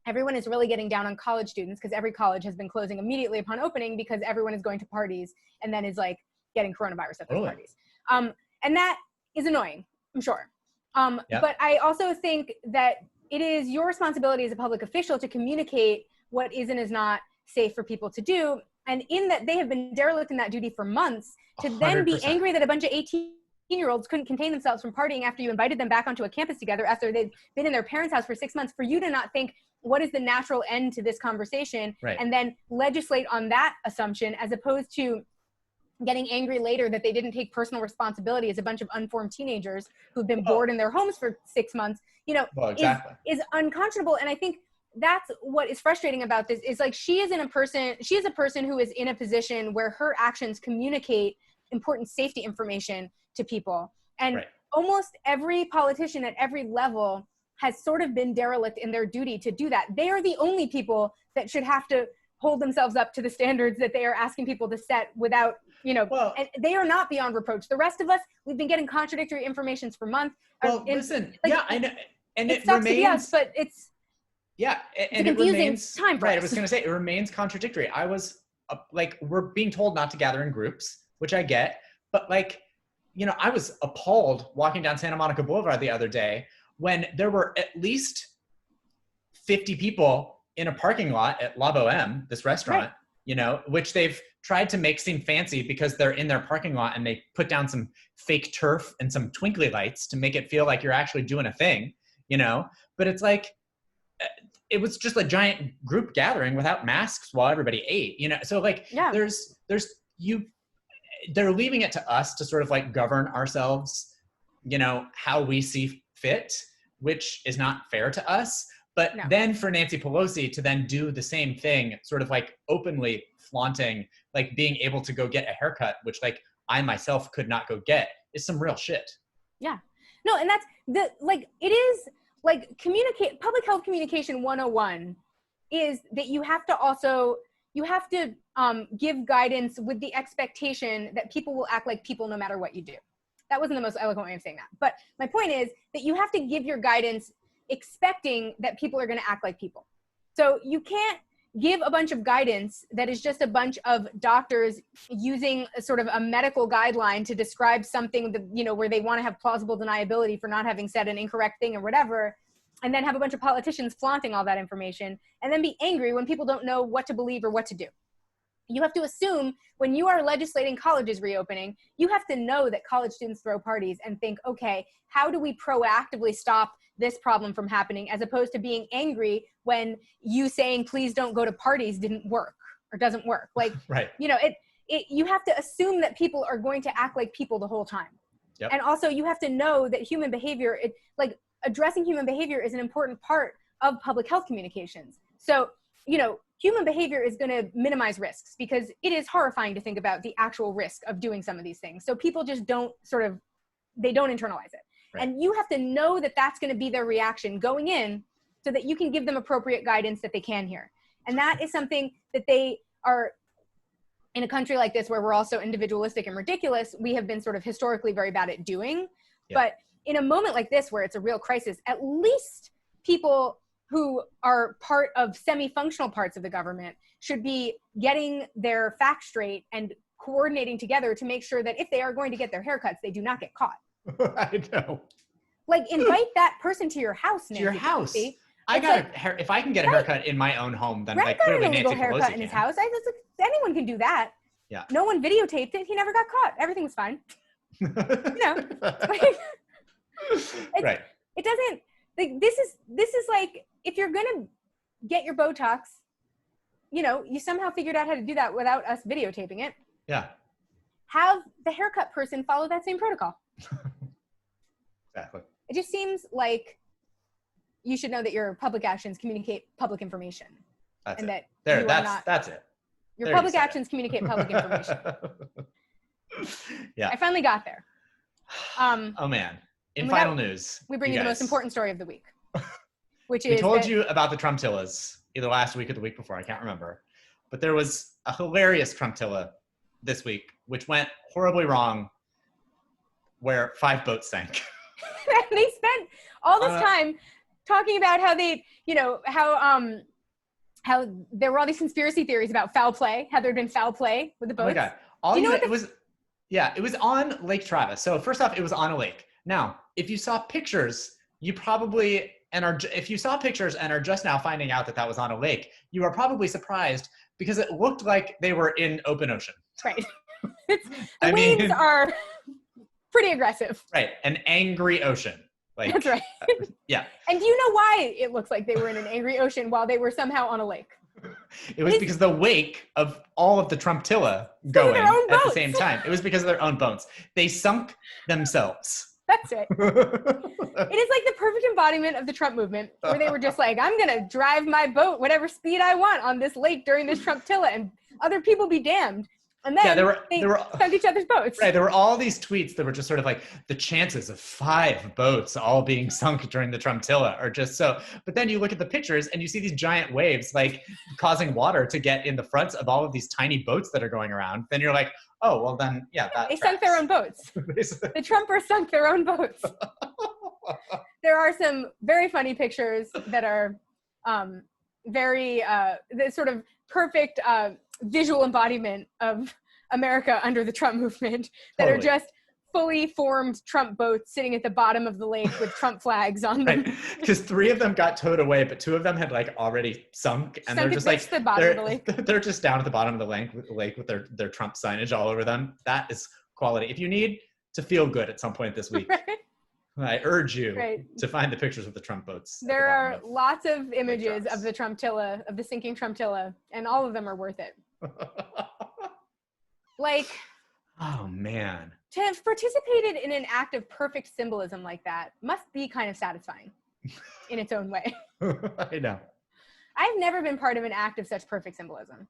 everyone is really getting down on college students, because every college has been closing immediately upon opening because everyone is going to parties and then is like getting coronavirus at those parties. And that is annoying, I'm sure. But I also think that it is your responsibility as a public official to communicate what is and is not safe for people to do. And in that they have been derelict in that duty for months, to 100%. Then be angry that a bunch of 18-year-olds couldn't contain themselves from partying after you invited them back onto a campus together after they've been in their parents' house for 6 months, for you to not think, what is the natural end to this conversation? Right. And then legislate on that assumption, as opposed to getting angry later that they didn't take personal responsibility as a bunch of unformed teenagers who've been bored in their homes for 6 months, is unconscionable. And I think that's what is frustrating about this, is like, she is a person who is in a position where her actions communicate important safety information to people. And almost every politician at every level has sort of been derelict in their duty to do that. They are the only people that should have to hold themselves up to the standards that they are asking people to set without, and they are not beyond reproach. The rest of us, we've been getting contradictory informations for months. Listen, I know. And it sucks remains, to be us, but it's and a confusing it remains, time for us. I was going to say, it remains contradictory. I was we're being told not to gather in groups, which I get, but I was appalled walking down Santa Monica Boulevard the other day when there were at least 50 people in a parking lot at La Boheme, this restaurant, which they've tried to make seem fancy because they're in their parking lot, and they put down some fake turf and some twinkly lights to make it feel like you're actually doing a thing, but it's like, it was just a giant group gathering without masks while everybody ate, so they're leaving it to us to sort of govern ourselves, how we see fit, which is not fair to us. But then for Nancy Pelosi to then do the same thing, sort of openly flaunting, being able to go get a haircut, which I myself could not go get, is some real shit. Yeah. No, and that's it is public health communication 101 is that you have to give guidance with the expectation that people will act like people no matter what you do. That wasn't the most eloquent way of saying that. But my point is that you have to give your guidance expecting that people are going to act like people. So you can't give a bunch of guidance that is just a bunch of doctors using a sort of a medical guideline to describe something that, where they want to have plausible deniability for not having said an incorrect thing or whatever, and then have a bunch of politicians flaunting all that information, and then be angry when people don't know what to believe or what to do. You have to assume when you are legislating colleges reopening, you have to know that college students throw parties and think, okay, how do we proactively stop this problem from happening, as opposed to being angry when you saying, please don't go to parties didn't work or doesn't work. Like, Right. you know, you have to assume that people are going to act like people the whole time. Yep. And also you have to know that human behavior, like addressing human behavior is an important part of public health communications. So, you know, human behavior is going to minimize risks, because it is horrifying to think about the actual risk of doing some of these things. So people just don't they don't internalize it. Right. And you have to know that that's going to be their reaction going in, so that you can give them appropriate guidance that they can hear. And that is something that they are, in a country like this where we're also individualistic and ridiculous, we have been sort of historically very bad at doing. Yeah. But in a moment like this where it's a real crisis, at least people who are part of semi-functional parts of the government should be getting their facts straight and coordinating together to make sure that if they are going to get their haircuts, they do not get caught. I know. Like, invite that person to your house, Nancy. To your house. Pelosi. If I can get a haircut in my own home, then like clearly Nancy Pelosi haircut in can. his house. Anyone can do that. Yeah. No one videotaped it. He never got caught. Everything was fine. You know, like, right. It doesn't, like, this is like, if you're gonna get your Botox, you know, you somehow figured out how to do that without us videotaping it. Yeah. Have the haircut person follow that same protocol. Exactly. It just seems like you should know that your public actions communicate public information. That's and it. That that's it. Your public actions communicate public information. Yeah. I finally got there. Oh man. In final news, we bring you the most important story of the week, which is we told you about the Trumptillas either last week or the week before. I can't remember, but there was a hilarious Trumptilla this week, which went horribly wrong, where 5 boats sank. They spent all this time talking about how they, you know, how there were all these conspiracy theories about foul play, how there had been foul play with the boats. Oh my God. It was on Lake Travis. So first off, it was on a lake. Now, if you saw pictures, if you saw pictures and are just now finding out that that was on a lake, you are probably surprised because it looked like they were in open ocean. Right. The waves are pretty aggressive. Right. An angry ocean. Like, that's right. Yeah. And do you know why it looks like they were in an angry ocean while they were somehow on a lake? It was because the wake of all of the Trumptilla going at the same time. It was because of their own boats. They sunk themselves. That's it. It is like the perfect embodiment of the Trump movement, where they were just like, I'm going to drive my boat whatever speed I want on this lake during this Trumptilla, and other people be damned. And then they sunk each other's boats. Right. There were all these tweets that were just sort of like the chances of 5 boats all being sunk during the Trumptilla are just so. But then you look at the pictures and you see these giant waves like causing water to get in the fronts of all of these tiny boats that are going around. Then you're like, oh, well then, yeah. They sunk their own boats. The Trumpers sunk their own boats. There are some very funny pictures that are the sort of perfect visual embodiment of America under the Trump movement that are just fully formed Trump boats sitting at the bottom of the lake with Trump flags on them. Right. Because 3 of them got towed away, but 2 of them had like already sunk, and they're just like the bottom of the lake. They're just down at the bottom of the lake with their Trump signage all over them. That is quality. If you need to feel good at some point this week, right. I urge you to find the pictures of the Trump boats. There are lots of images of the Trumptilla, of the sinking Trumptilla, and all of them are worth it. Like, oh man. To have participated in an act of perfect symbolism like that must be kind of satisfying in its own way. I know. I've never been part of an act of such perfect symbolism.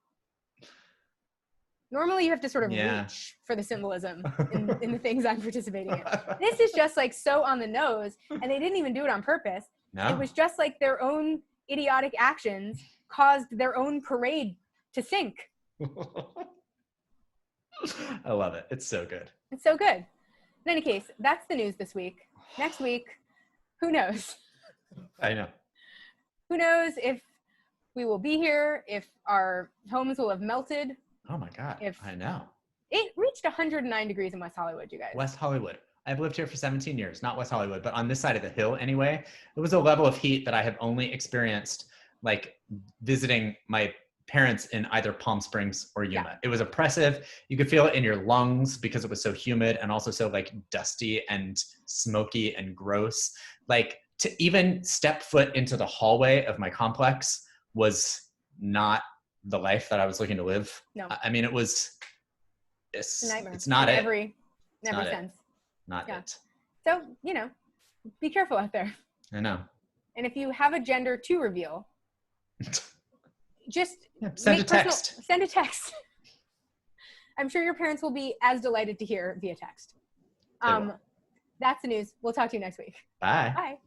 Normally you have to sort of reach for the symbolism in the things I'm participating in. This is just like so on the nose, and they didn't even do it on purpose. No. It was just like their own idiotic actions caused their own parade to sink. I love it. It's so good. It's so good. In any case, that's the news this week. Next week, who knows? I know. Who knows if we will be here, if our homes will have melted. Oh my God. I know. It reached 109 degrees in West Hollywood, you guys. West Hollywood. I've lived here for 17 years, not West Hollywood, but on this side of the hill anyway, it was a level of heat that I have only experienced like visiting my parents in either Palm Springs or Yuma. It was oppressive. You could feel it in your lungs because it was so humid and also so like dusty and smoky and gross. Like to even step foot into the hallway of my complex was not the life that I was looking to live. No. I mean, it's a nightmare. It's not in it. every Not sense. Not it. So, be careful out there. I know. And if you have a gender to reveal, just send a text. Send a text. I'm sure your parents will be as delighted to hear via text. That's the news. We'll talk to you next week. Bye. Bye.